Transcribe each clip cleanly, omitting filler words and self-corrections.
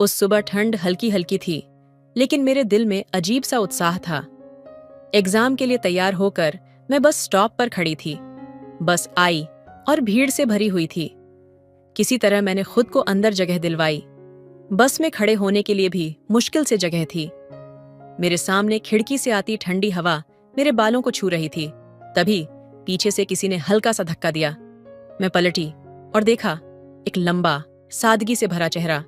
उस सुबह ठंड हल्की हल्की थी, लेकिन मेरे दिल में अजीब सा उत्साह था। एग्जाम के लिए तैयार होकर मैं बस स्टॉप पर खड़ी थी। बस आई और भीड़ से भरी हुई थी। किसी तरह मैंने खुद को अंदर जगह दिलवाई। बस में खड़े होने के लिए भी मुश्किल से जगह थी। मेरे सामने खिड़की से आती ठंडी हवा मेरे बालों को छू रही थी। तभी पीछे से किसी ने हल्का सा धक्का दिया। मैं पलटी और देखा एक लंबा, सादगी से भरा चेहरा।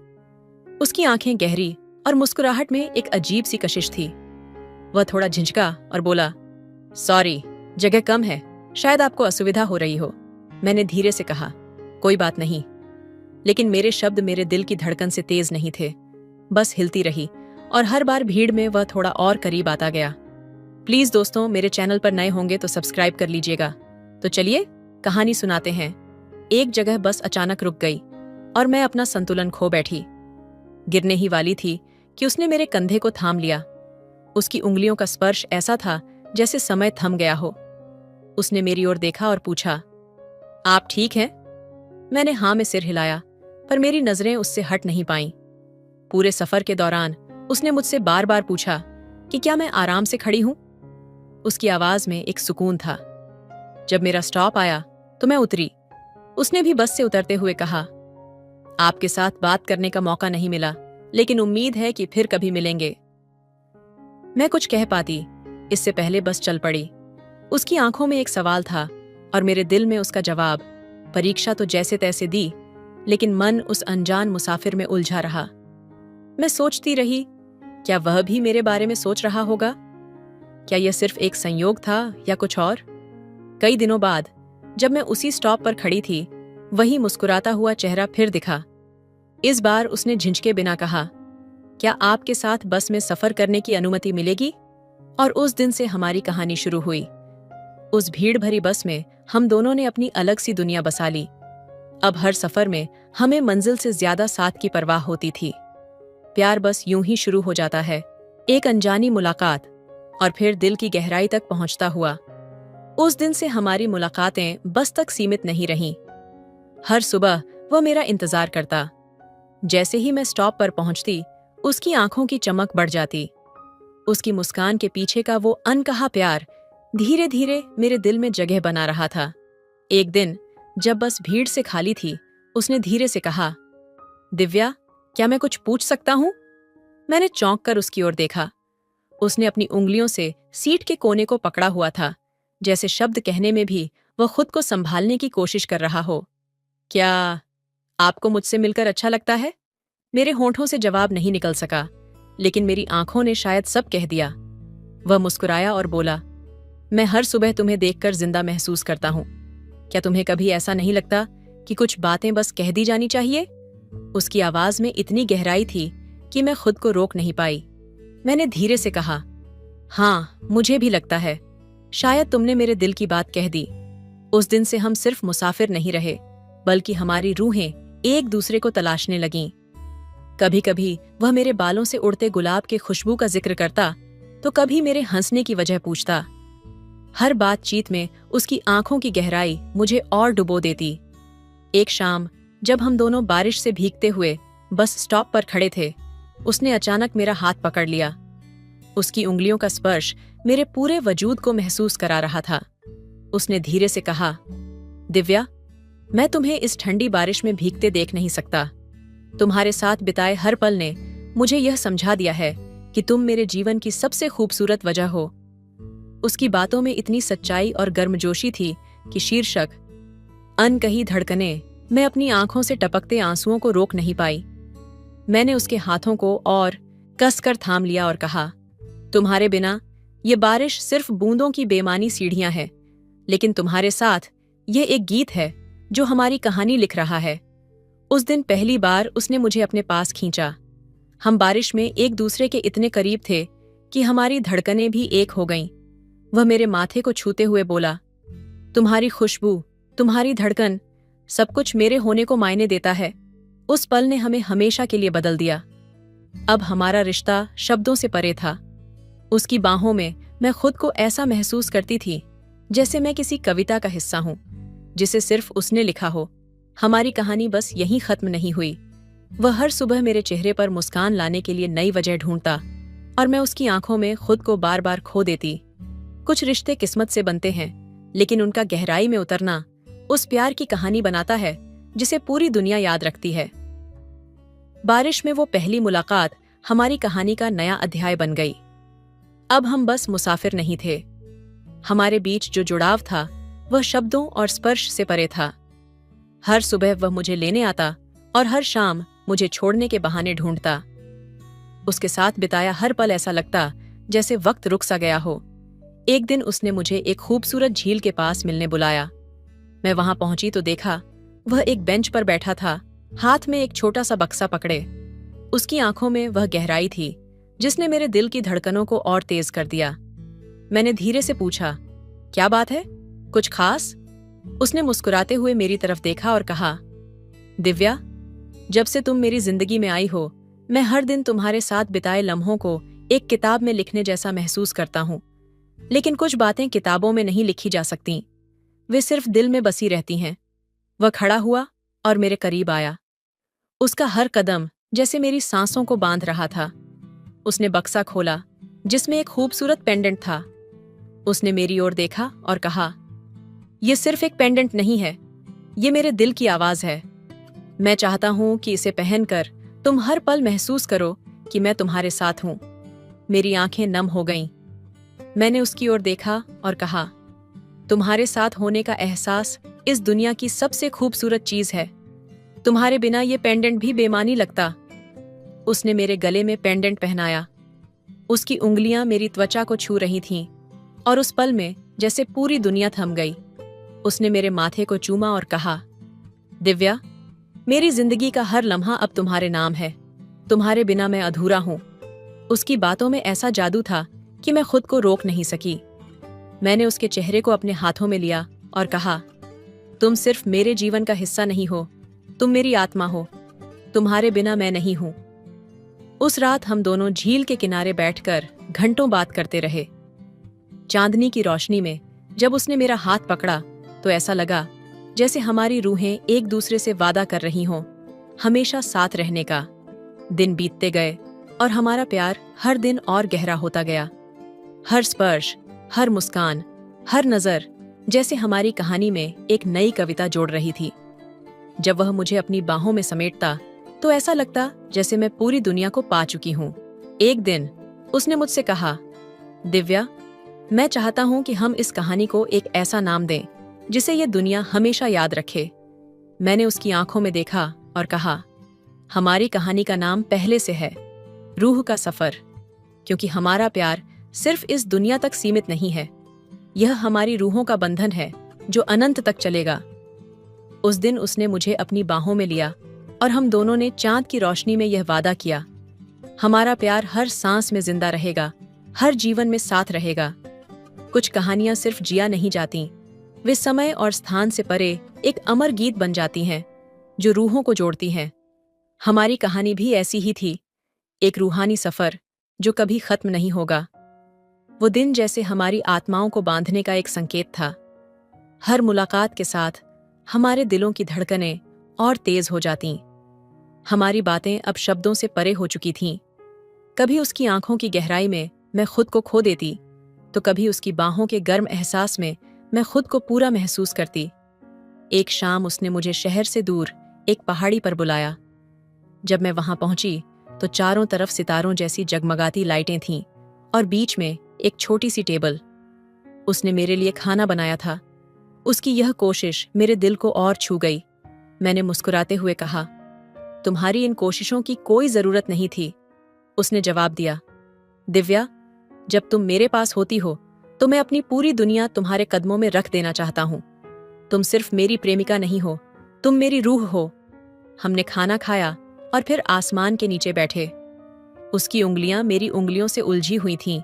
उसकी आंखें गहरी और मुस्कुराहट में एक अजीब सी कशिश थी। वह थोड़ा झिझका और बोला, सॉरी, जगह कम है, शायद आपको असुविधा हो रही हो। मैंने धीरे से कहा, कोई बात नहीं। लेकिन मेरे शब्द मेरे दिल की धड़कन से तेज नहीं थे, बस हिलती रही और हर बार भीड़ में वह थोड़ा और करीब आता गया। प्लीज दोस्तों, मेरे चैनल पर नए होंगे तो सब्सक्राइब कर लीजिएगा। तो चलिए कहानी सुनाते हैं। एक जगह बस अचानक रुक गई और मैं अपना संतुलन खो बैठी। गिरने ही वाली थी कि उसने मेरे कंधे को थाम लिया। उसकी उंगलियों का स्पर्श ऐसा था जैसे समय थम गया हो। उसने मेरी ओर देखा और पूछा, आप ठीक हैं? मैंने हाँ में सिर हिलाया, पर मेरी नजरें उससे हट नहीं पाईं। पूरे सफर के दौरान उसने मुझसे बार बार पूछा कि क्या मैं आराम से खड़ी हूं। उसकी आवाज में एक सुकून था। जब मेरा स्टॉप आया तो मैं उतरी। उसने भी बस से उतरते हुए कहा, आपके साथ बात करने का मौका नहीं मिला, लेकिन उम्मीद है कि फिर कभी मिलेंगे। मैं कुछ कह पाती इससे पहले बस चल पड़ी। उसकी आंखों में एक सवाल था और मेरे दिल में उसका जवाब। परीक्षा तो जैसे तैसे दी, लेकिन मन उस अनजान मुसाफिर में उलझा रहा। मैं सोचती रही, क्या वह भी मेरे बारे में सोच रहा होगा? क्या यह सिर्फ एक संयोग था या कुछ और? कई दिनों बाद जब मैं उसी स्टॉप पर खड़ी थी, वही मुस्कुराता हुआ चेहरा फिर दिखा। इस बार उसने झिझके बिना कहा, क्या आपके साथ बस में सफर करने की अनुमति मिलेगी? और उस दिन से हमारी कहानी शुरू हुई। उस भीड़ भरी बस में हम दोनों ने अपनी अलग सी दुनिया बसा ली। अब हर सफर में हमें मंजिल से ज्यादा साथ की परवाह होती थी। प्यार बस यूं ही शुरू हो जाता है, एक अनजानी मुलाकात, और फिर दिल की गहराई तक पहुंचता हुआ। उस दिन से हमारी मुलाकातें बस तक सीमित नहीं रहीं। हर सुबह वह मेरा इंतजार करता। जैसे ही मैं स्टॉप पर पहुंचती, उसकी आंखों की चमक बढ़ जाती। उसकी मुस्कान के पीछे का वो अनकहा प्यार धीरे धीरे मेरे दिल में जगह बना रहा था। एक दिन जब बस भीड़ से खाली थी, उसने धीरे से कहा, दिव्या, क्या मैं कुछ पूछ सकता हूं? मैंने चौंक कर उसकी ओर देखा। उसने अपनी उंगलियों से सीट के कोने को पकड़ा हुआ था, जैसे शब्द कहने में भी वह खुद को संभालने की कोशिश कर रहा हो। क्या आपको मुझसे मिलकर अच्छा लगता है? मेरे होंठों से जवाब नहीं निकल सका, लेकिन मेरी आंखों ने शायद सब कह दिया। वह मुस्कुराया और बोला, मैं हर सुबह तुम्हें देखकर जिंदा महसूस करता हूं। क्या तुम्हें कभी ऐसा नहीं लगता कि कुछ बातें बस कह दी जानी चाहिए? उसकी आवाज में इतनी गहराई थी कि मैं खुद को रोक नहीं पाई। मैंने धीरे से कहा, हाँ, मुझे भी लगता है। शायद तुमने मेरे दिल की बात कह दी। उस दिन से हम सिर्फ मुसाफिर नहीं रहे, बल्कि हमारी रूहें एक दूसरे को तलाशने लगीं। कभी कभी वह मेरे बालों से उड़ते गुलाब के खुशबू का जिक्र करता, तो कभी मेरे हंसने की वजह पूछता। हर बातचीत में उसकी आंखों की गहराई मुझे और डुबो देती। एक शाम जब हम दोनों बारिश से भीगते हुए बस स्टॉप पर खड़े थे, उसने अचानक मेरा हाथ पकड़ लिया। उसकी उंगलियों का स्पर्श मेरे पूरे वजूद को महसूस करा रहा था। उसने धीरे से कहा, दिव्या, मैं तुम्हें इस ठंडी बारिश में भीगते देख नहीं सकता। तुम्हारे साथ बिताए हर पल ने मुझे यह समझा दिया है कि तुम मेरे जीवन की सबसे खूबसूरत वजह हो। उसकी बातों में इतनी सच्चाई और गर्मजोशी थी कि शीर्षक अनकही धड़कनें, मैं अपनी आंखों से टपकते आंसुओं को रोक नहीं पाई। मैंने उसके हाथों को और कसकर थाम लिया और कहा, तुम्हारे बिना ये बारिश सिर्फ बूंदों की बेमानी सीढ़ियां हैं, लेकिन तुम्हारे साथ ये एक गीत है जो हमारी कहानी लिख रहा है। उस दिन पहली बार उसने मुझे अपने पास खींचा। हम बारिश में एक दूसरे के इतने करीब थे कि हमारी धड़कनें भी एक हो गईं। वह मेरे माथे को छूते हुए बोला, तुम्हारी खुशबू, तुम्हारी धड़कन, सब कुछ मेरे होने को मायने देता है। उस पल ने हमें हमेशा के लिए बदल दिया। अब हमारा रिश्ता शब्दों से परे था। उसकी बाहों में मैं खुद को ऐसा महसूस करती थी जैसे मैं किसी कविता का हिस्सा हूं, जिसे सिर्फ उसने लिखा हो। हमारी कहानी बस यहीं खत्म नहीं हुई। वह हर सुबह मेरे चेहरे पर मुस्कान लाने के लिए नई वजह ढूंढता और मैं उसकी आंखों में खुद को बार बार खो देती। कुछ रिश्ते किस्मत से बनते हैं, लेकिन उनका गहराई में उतरना उस प्यार की कहानी बनाता है जिसे पूरी दुनिया याद रखती है। बारिश में वो पहली मुलाकात हमारी कहानी का नया अध्याय बन गई। अब हम बस मुसाफिर नहीं थे। हमारे बीच जो जुड़ाव था वह शब्दों और स्पर्श से परे था। हर सुबह वह मुझे लेने आता और हर शाम मुझे छोड़ने के बहाने ढूंढता। उसके साथ बिताया हर पल ऐसा लगता जैसे वक्त रुक सा गया हो। एक दिन उसने मुझे एक खूबसूरत झील के पास मिलने बुलाया। मैं वहां पहुंची तो देखा वह एक बेंच पर बैठा था, हाथ में एक छोटा सा बक्सा पकड़े। उसकी आंखों में वह गहराई थी जिसने मेरे दिल की धड़कनों को और तेज कर दिया। मैंने धीरे से पूछा, क्या बात है, कुछ खास? उसने मुस्कुराते हुए मेरी तरफ देखा और कहा, दिव्या, जब से तुम मेरी जिंदगी में आई हो, मैं हर दिन तुम्हारे साथ बिताए लम्हों को एक किताब में लिखने जैसा महसूस करता हूं। लेकिन कुछ बातें किताबों में नहीं लिखी जा सकती, वे सिर्फ दिल में बसी रहती हैं। वह खड़ा हुआ और मेरे करीब आया। उसका हर कदम जैसे मेरी सांसों को बांध रहा था। उसने बक्सा खोला जिसमें एक खूबसूरत पेंडेंट था। उसने मेरी ओर देखा और कहा, यह सिर्फ एक पेंडेंट नहीं है, ये मेरे दिल की आवाज है। मैं चाहता हूं कि इसे पहनकर तुम हर पल महसूस करो कि मैं तुम्हारे साथ हूं। मेरी आंखें नम हो गईं। मैंने उसकी ओर देखा और कहा, तुम्हारे साथ होने का एहसास इस दुनिया की सबसे खूबसूरत चीज है। तुम्हारे बिना ये पेंडेंट भी बेमानी लगता। उसने मेरे गले में पेंडेंट पहनाया। उसकी उंगलियां मेरी त्वचा को छू रही थीं और उस पल में जैसे पूरी दुनिया थम गई। उसने मेरे माथे को चूमा और कहा, दिव्या, मेरी जिंदगी का हर लम्हा अब तुम्हारे नाम है। तुम्हारे बिना मैं अधूरा हूं। उसकी बातों में ऐसा जादू था कि मैं खुद को रोक नहीं सकी। मैंने उसके चेहरे को अपने हाथों में लिया और कहा, तुम सिर्फ मेरे जीवन का हिस्सा नहीं हो, तुम मेरी आत्मा हो। तुम्हारे बिना मैं नहीं हूं। उस रात हम दोनों झील के किनारे बैठकर घंटों बात करते रहे। चांदनी की रोशनी में जब उसने मेरा हाथ पकड़ा तो ऐसा लगा जैसे हमारी रूहें एक दूसरे से वादा कर रही हों, हमेशा साथ रहने का। दिन बीतते गए और हमारा प्यार हर दिन और गहरा होता गया। हर स्पर्श, हर मुस्कान, हर नजर जैसे हमारी कहानी में एक नई कविता जोड़ रही थी। जब वह मुझे अपनी बाहों में समेटता तो ऐसा लगता जैसे मैं पूरी दुनिया को पा चुकी हूं। एक दिन उसने मुझसे कहा, दिव्या, मैं चाहता हूं कि हम इस कहानी को एक ऐसा नाम दें जिसे ये दुनिया हमेशा याद रखे। मैंने उसकी आंखों में देखा और कहा, हमारी कहानी का नाम पहले से है, रूह का सफर। क्योंकि हमारा प्यार सिर्फ इस दुनिया तक सीमित नहीं है, यह हमारी रूहों का बंधन है जो अनंत तक चलेगा। उस दिन उसने मुझे अपनी बाहों में लिया और हम दोनों ने चांद की रोशनी में यह वादा किया, हमारा प्यार हर सांस में जिंदा रहेगा, हर जीवन में साथ रहेगा। कुछ कहानियां सिर्फ जिया नहीं जाती, वे समय और स्थान से परे एक अमर गीत बन जाती हैं जो रूहों को जोड़ती हैं। हमारी कहानी भी ऐसी ही थी, एक रूहानी सफर जो कभी खत्म नहीं होगा। वो दिन जैसे हमारी आत्माओं को बांधने का एक संकेत था। हर मुलाकात के साथ हमारे दिलों की धड़कनें और तेज हो जातीं। हमारी बातें अब शब्दों से परे हो चुकी थीं। कभी उसकी आंखों की गहराई में मैं खुद को खो देती, तो कभी उसकी बाहों के गर्म एहसास में मैं खुद को पूरा महसूस करती। एक शाम उसने मुझे शहर से दूर एक पहाड़ी पर बुलाया। जब मैं वहां पहुंची तो चारों तरफ सितारों जैसी जगमगाती लाइटें थीं और बीच में एक छोटी सी टेबल। उसने मेरे लिए खाना बनाया था। उसकी यह कोशिश मेरे दिल को और छू गई। मैंने मुस्कुराते हुए कहा, तुम्हारी इन कोशिशों की कोई जरूरत नहीं थी। उसने जवाब दिया, दिव्या, जब तुम मेरे पास होती हो तो मैं अपनी पूरी दुनिया तुम्हारे कदमों में रख देना चाहता हूं। तुम सिर्फ मेरी प्रेमिका नहीं हो, तुम मेरी रूह हो। हमने खाना खाया और फिर आसमान के नीचे बैठे। उसकी उंगलियां मेरी उंगलियों से उलझी हुई थीं।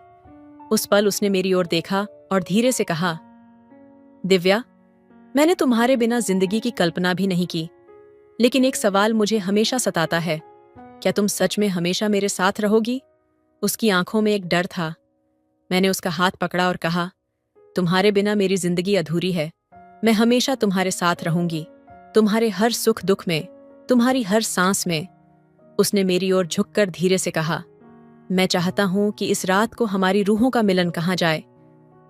उस पल उसने मेरी ओर देखा और धीरे से कहा, दिव्या, मैंने तुम्हारे बिना जिंदगी की कल्पना भी नहीं की, लेकिन एक सवाल मुझे हमेशा सताता है, क्या तुम सच में हमेशा मेरे साथ रहोगी? उसकी आंखों में एक डर था। मैंने उसका हाथ पकड़ा और कहा, तुम्हारे बिना मेरी जिंदगी अधूरी है। मैं हमेशा तुम्हारे साथ रहूंगी, तुम्हारे हर सुख दुख में, तुम्हारी हर सांस में। उसने मेरी ओर झुककर धीरे से कहा, मैं चाहता हूं कि इस रात को हमारी रूहों का मिलन कहाँ जाए।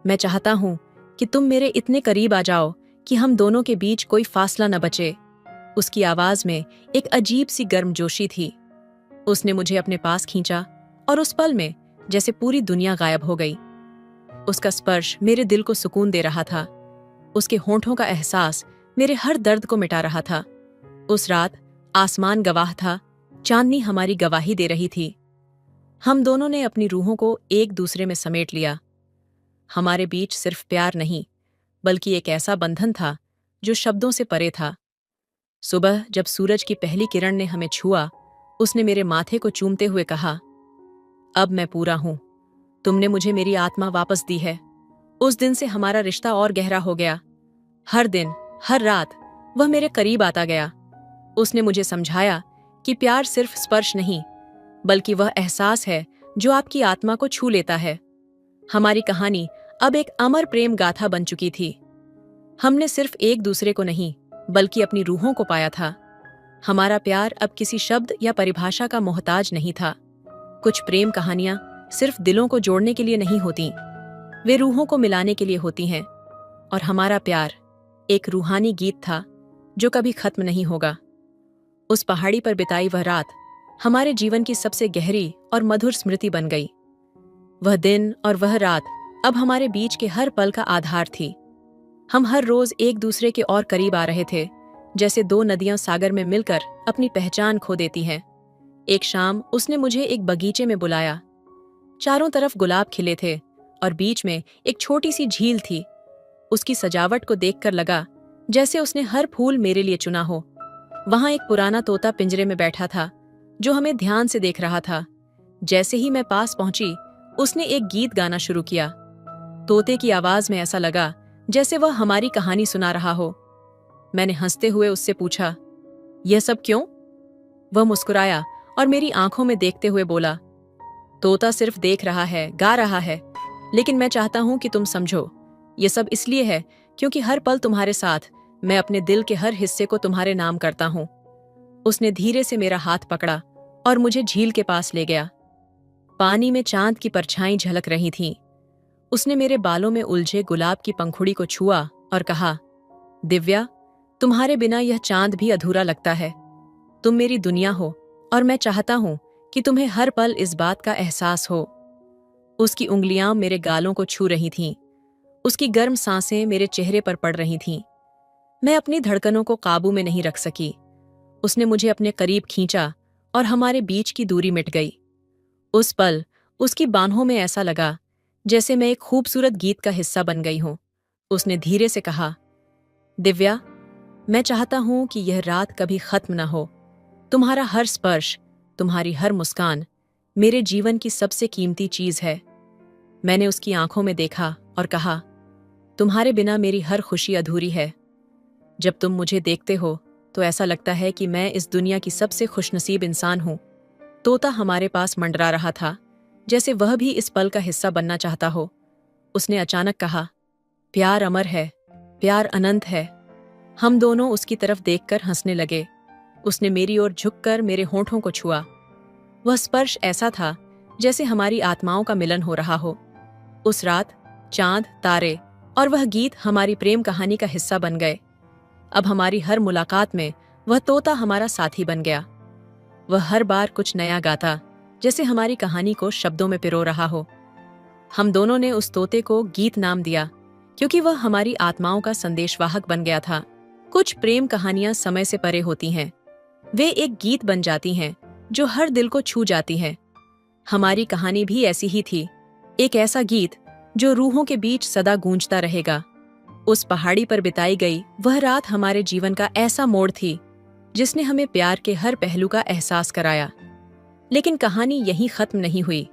मैं चाहता हूं कि तुम मेरे इतने करीब आ जाओ कि हम दोनों के बीच कोई फासला न बचे। उसकी आवाज में एक अजीब सी गर्मजोशी थी। उसने मुझे अपने पास खींचा और उस पल में जैसे पूरी दुनिया गायब हो गई। उसका स्पर्श मेरे दिल को सुकून दे रहा था। उसके होंठों का एहसास मेरे हर दर्द को मिटा रहा था। उस रात आसमान गवाह था, चांदनी हमारी गवाही दे रही थी। हम दोनों ने अपनी रूहों को एक दूसरे में समेट लिया। हमारे बीच सिर्फ प्यार नहीं, बल्कि एक ऐसा बंधन था जो शब्दों से परे था। सुबह जब सूरज की पहली किरण ने हमें छुआ, उसने मेरे माथे को चूमते हुए कहा, अब मैं पूरा हूं। तुमने मुझे मेरी आत्मा वापस दी है। उस दिन से हमारा रिश्ता और गहरा हो गया। हर दिन, हर रात वह मेरे करीब आता गया। उसने मुझे समझाया कि प्यार सिर्फ स्पर्श नहीं, बल्कि वह एहसास है जो आपकी आत्मा को छू लेता है। हमारी कहानी अब एक अमर प्रेम गाथा बन चुकी थी। हमने सिर्फ एक दूसरे को नहीं, बल्कि अपनी रूहों को पाया था। हमारा प्यार अब किसी शब्द या परिभाषा का मोहताज नहीं था। कुछ प्रेम कहानियां सिर्फ दिलों को जोड़ने के लिए नहीं होती, वे रूहों को मिलाने के लिए होती हैं। और हमारा प्यार एक रूहानी गीत था जो कभी खत्म नहीं होगा। उस पहाड़ी पर बिताई वह रात हमारे जीवन की सबसे गहरी और मधुर स्मृति बन गई। वह दिन और वह रात अब हमारे बीच के हर पल का आधार थी। हम हर रोज एक दूसरे के और करीब आ रहे थे, जैसे दो नदियां सागर में मिलकर अपनी पहचान खो देती हैं। एक शाम उसने मुझे एक बगीचे में बुलाया। चारों तरफ गुलाब खिले थे और बीच में एक छोटी सी झील थी। उसकी सजावट को देखकर लगा जैसे उसने हर फूल मेरे लिए चुना हो। वहां एक पुराना तोता पिंजरे में बैठा था जो हमें ध्यान से देख रहा था। जैसे ही मैं पास पहुंची, उसने एक गीत गाना शुरू किया। तोते की आवाज में ऐसा लगा जैसे वह हमारी कहानी सुना रहा हो। मैंने हंसते हुए उससे पूछा, यह सब क्यों? वह मुस्कुराया और मेरी आंखों में देखते हुए बोला, तोता सिर्फ देख रहा है, गा रहा है, लेकिन मैं चाहता हूं कि तुम समझो, ये सब इसलिए है क्योंकि हर पल तुम्हारे साथ मैं अपने दिल के हर हिस्से को तुम्हारे नाम करता हूं। उसने धीरे से मेरा हाथ पकड़ा और मुझे झील के पास ले गया। पानी में चांद की परछाई झलक रही थीं। उसने मेरे बालों में उलझे गुलाब की पंखुड़ी को छुआ और कहा, दिव्या, तुम्हारे बिना यह चांद भी अधूरा लगता है। तुम मेरी दुनिया हो और मैं चाहता हूं कि तुम्हें हर पल इस बात का एहसास हो। उसकी उंगलियां मेरे गालों को छू रही थीं। उसकी गर्म सांसें मेरे चेहरे पर पड़ रही थीं। मैं अपनी धड़कनों को काबू में नहीं रख सकी। उसने मुझे अपने करीब खींचा और हमारे बीच की दूरी मिट गई। उस पल उसकी बाहों में ऐसा लगा जैसे मैं एक खूबसूरत गीत का हिस्सा बन गई हूं। उसने धीरे से कहा, दिव्या, मैं चाहता हूं कि यह रात कभी खत्म न हो। तुम्हारा हर स्पर्श, तुम्हारी हर मुस्कान मेरे जीवन की सबसे कीमती चीज है। मैंने उसकी आंखों में देखा और कहा, तुम्हारे बिना मेरी हर खुशी अधूरी है। जब तुम मुझे देखते हो तो ऐसा लगता है कि मैं इस दुनिया की सबसे खुशनसीब इंसान हूं। तोता हमारे पास मंडरा रहा था, जैसे वह भी इस पल का हिस्सा बनना चाहता हो। उसने अचानक कहा, प्यार अमर है, प्यार अनंत है। हम दोनों उसकी तरफ देखकर हंसने लगे। उसने मेरी ओर झुककर मेरे होंठों को छुआ। वह स्पर्श ऐसा था जैसे हमारी आत्माओं का मिलन हो रहा हो। उस रात चांद, तारे और वह गीत हमारी प्रेम कहानी का हिस्सा बन गए। अब हमारी हर मुलाकात में वह तोता हमारा साथी बन गया। वह हर बार कुछ नया गाता, जैसे हमारी कहानी को शब्दों में पिरो रहा हो। हम दोनों ने उस तोते को गीत नाम दिया क्योंकि वह हमारी आत्माओं का संदेशवाहक बन गया था। कुछ प्रेम कहानियां समय से परे होती हैं। वे एक गीत बन जाती हैं जो हर दिल को छू जाती हैं। हमारी कहानी भी ऐसी ही थी, एक ऐसा गीत जो रूहों के बीच सदा गूंजता रहेगा। उस पहाड़ी पर बिताई गई वह रात हमारे जीवन का ऐसा मोड़ थी जिसने हमें प्यार के हर पहलू का एहसास कराया। लेकिन कहानी यहीं खत्म नहीं हुई।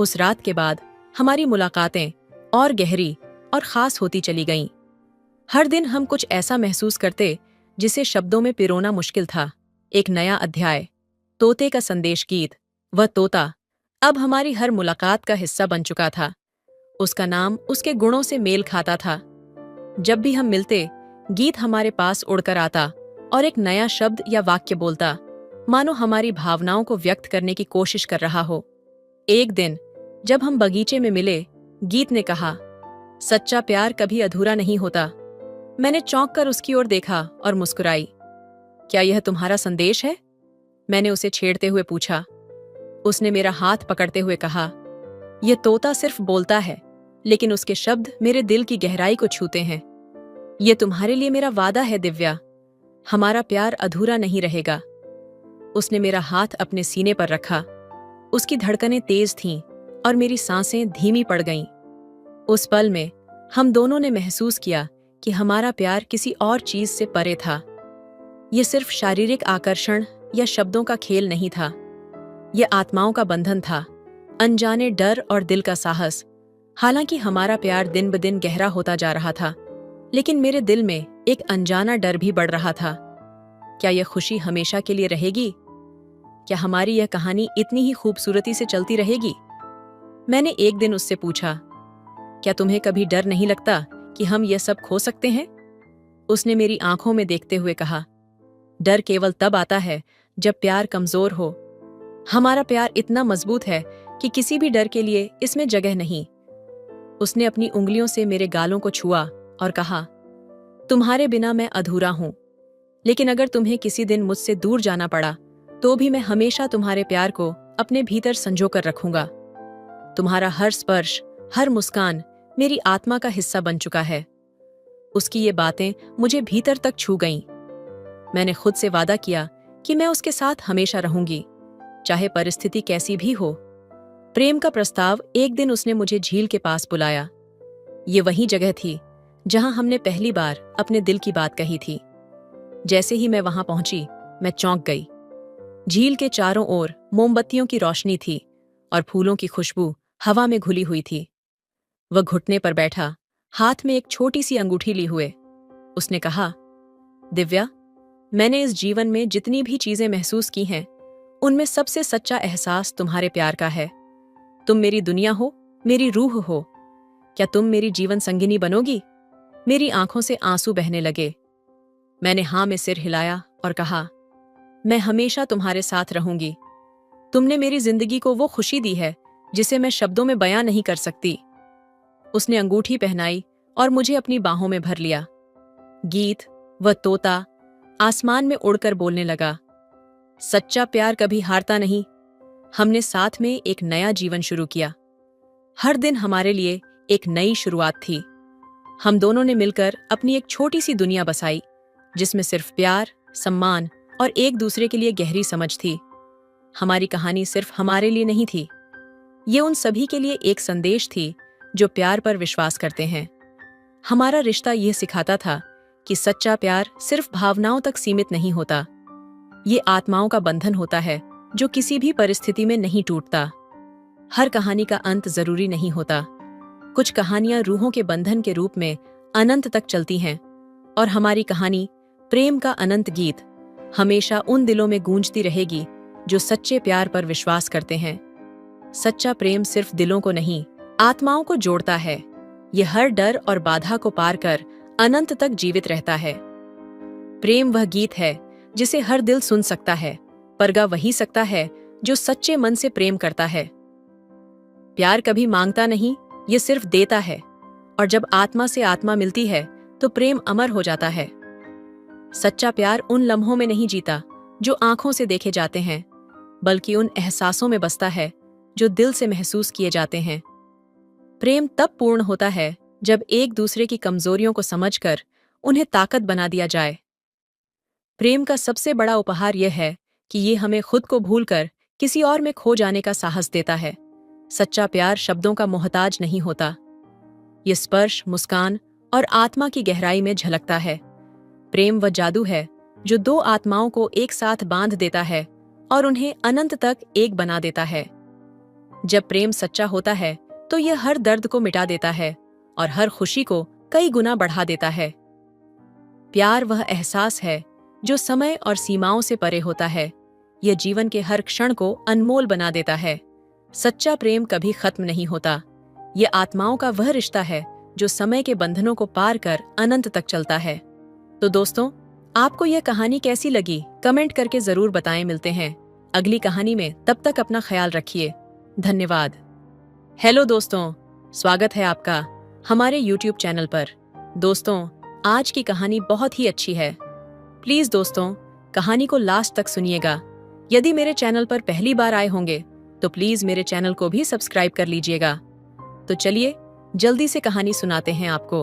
उस रात के बाद हमारी मुलाकातें और गहरी और खास होती चली गईं। हर दिन हम कुछ ऐसा महसूस करते जिसे शब्दों में पिरोना मुश्किल था। एक नया अध्याय, तोते का संदेश गीत। वह तोता अब हमारी हर मुलाकात का हिस्सा बन चुका था। उसका नाम उसके गुणों से मेल खाता था। जब भी हम मिलते, गीत हमारे पास उड़कर आता और एक नया शब्द या वाक्य बोलता, मानो हमारी भावनाओं को व्यक्त करने की कोशिश कर रहा हो। एक दिन जब हम बगीचे में मिले, गीत ने कहा, सच्चा प्यार कभी अधूरा नहीं होता। मैंने चौंक कर उसकी ओर देखा और मुस्कुराई। क्या यह तुम्हारा संदेश है? मैंने उसे छेड़ते हुए पूछा। उसने मेरा हाथ पकड़ते हुए कहा, यह तोता सिर्फ बोलता है, लेकिन उसके शब्द मेरे दिल की गहराई को छूते हैं। यह तुम्हारे लिए मेरा वादा है दिव्या, हमारा प्यार अधूरा नहीं रहेगा। उसने मेरा हाथ अपने सीने पर रखा। उसकी धड़कनें तेज थीं और मेरी सांसें धीमी पड़ गईं। उस पल में हम दोनों ने महसूस किया कि हमारा प्यार किसी और चीज से परे था। यह सिर्फ शारीरिक आकर्षण या शब्दों का खेल नहीं था। यह आत्माओं का बंधन था, अनजाने डर और दिल का साहस। हालांकि हमारा प्यार दिन ब दिन गहरा होता जा रहा था, लेकिन मेरे दिल में एक अनजाना डर भी बढ़ रहा था। क्या यह खुशी हमेशा के लिए रहेगी? क्या हमारी यह कहानी इतनी ही खूबसूरती से चलती रहेगी? मैंने एक दिन उससे पूछा, क्या तुम्हें कभी डर नहीं लगता कि हम यह सब खो सकते हैं? उसने मेरी आंखों में देखते हुए कहा, डर केवल तब आता है जब प्यार कमजोर हो। हमारा प्यार इतना मजबूत है कि किसी भी डर के लिए इसमें जगह नहीं। उसने अपनी उंगलियों से मेरे गालों को छुआ और कहा, तुम्हारे बिना मैं अधूरा हूं, लेकिन अगर तुम्हें किसी दिन मुझसे दूर जाना पड़ा तो भी मैं हमेशा तुम्हारे प्यार को अपने भीतर संजो कर रखूंगा। तुम्हारा हर स्पर्श, हर मुस्कान मेरी आत्मा का हिस्सा बन चुका है। उसकी ये बातें मुझे भीतर तक छू गईं। मैंने खुद से वादा किया कि मैं उसके साथ हमेशा रहूंगी, चाहे परिस्थिति कैसी भी हो। प्रेम का प्रस्ताव एक दिन उसने मुझे झील के पास बुलाया। ये वही जगह थी जहां हमने पहली बार अपने दिल की बात कही थी। जैसे ही मैं वहां पहुंची, मैं चौंक गई। झील के चारों ओर मोमबत्तियों की रोशनी थी और फूलों की खुशबू हवा में घुली हुई थी। वह घुटने पर बैठा, हाथ में एक छोटी सी अंगूठी ली हुए। उसने कहा, दिव्या, मैंने इस जीवन में जितनी भी चीजें महसूस की हैं, उनमें सबसे सच्चा एहसास तुम्हारे प्यार का है। तुम मेरी दुनिया हो, मेरी रूह हो। क्या तुम मेरी जीवन संगिनी बनोगी? मेरी आंखों से आंसू बहने लगे। मैंने हां में सिर हिलाया और कहा, मैं हमेशा तुम्हारे साथ रहूंगी। तुमने मेरी जिंदगी को वो खुशी दी है जिसे मैं शब्दों में बयां नहीं कर सकती। उसने अंगूठी पहनाई और मुझे अपनी बाहों में भर लिया। गीत, वह तोता, आसमान में उड़कर बोलने लगा, सच्चा प्यार कभी हारता नहीं। हमने साथ में एक नया जीवन शुरू किया। हर दिन हमारे लिए एक नई शुरुआत थी। हम दोनों ने मिलकर अपनी एक छोटी सी दुनिया बसाई, जिसमें सिर्फ प्यार, सम्मान और एक दूसरे के लिए गहरी समझ थी। हमारी कहानी सिर्फ हमारे लिए नहीं थी, ये उन सभी के लिए एक संदेश थी जो प्यार पर विश्वास करते हैं। हमारा रिश्ता यह सिखाता था कि सच्चा प्यार सिर्फ भावनाओं तक सीमित नहीं होता, ये आत्माओं का बंधन होता है जो किसी भी परिस्थिति में नहीं टूटता। हर कहानी का अंत जरूरी नहीं होता। कुछ कहानियां रूहों के बंधन के रूप में अनंत तक चलती हैं, और हमारी कहानी, प्रेम का अनंत गीत, हमेशा उन दिलों में गूंजती रहेगी जो सच्चे प्यार पर विश्वास करते हैं। सच्चा प्रेम सिर्फ दिलों को नहीं, आत्माओं को जोड़ता है। यह हर डर और बाधा को पार कर अनंत तक जीवित रहता है। प्रेम वह गीत है जिसे हर दिल सुन सकता है, पर गा वही सकता है जो सच्चे मन से प्रेम करता है। प्यार कभी मांगता नहीं, ये सिर्फ देता है, और जब आत्मा से आत्मा मिलती है तो प्रेम अमर हो जाता है। सच्चा प्यार उन लम्हों में नहीं जीता जो आंखों से देखे जाते हैं, बल्कि उन एहसासों में बसता है जो दिल से महसूस किए जाते हैं। प्रेम तब पूर्ण होता है जब एक दूसरे की कमजोरियों को समझकर उन्हें ताकत बना दिया जाए। प्रेम का सबसे बड़ा उपहार यह है कि ये हमें खुद को भूलकर किसी और में खो जाने का साहस देता है। सच्चा प्यार शब्दों का मोहताज नहीं होता, ये स्पर्श, मुस्कान और आत्मा की गहराई में झलकता है। प्रेम वह जादू है जो दो आत्माओं को एक साथ बांध देता है और उन्हें अनंत तक एक बना देता है। जब प्रेम सच्चा होता है तो यह हर दर्द को मिटा देता है और हर खुशी को कई गुना बढ़ा देता है। प्यार वह एहसास है जो समय और सीमाओं से परे होता है। यह जीवन के हर क्षण को अनमोल बना देता है। सच्चा प्रेम कभी खत्म नहीं होता। यह आत्माओं का वह रिश्ता है जो समय के बंधनों को पार कर अनंत तक चलता है। तो दोस्तों, आपको यह कहानी कैसी लगी कमेंट करके जरूर बताएं। मिलते हैं अगली कहानी में, तब तक अपना ख्याल रखिए। धन्यवाद। हेलो दोस्तों, स्वागत है आपका हमारे YouTube चैनल पर। दोस्तों, आज की कहानी बहुत ही अच्छी है। प्लीज दोस्तों, कहानी को लास्ट तक सुनिएगा। यदि मेरे चैनल पर पहली बार आए होंगे तो प्लीज मेरे चैनल को भी सब्सक्राइब कर लीजिएगा। तो चलिए जल्दी से कहानी सुनाते हैं आपको।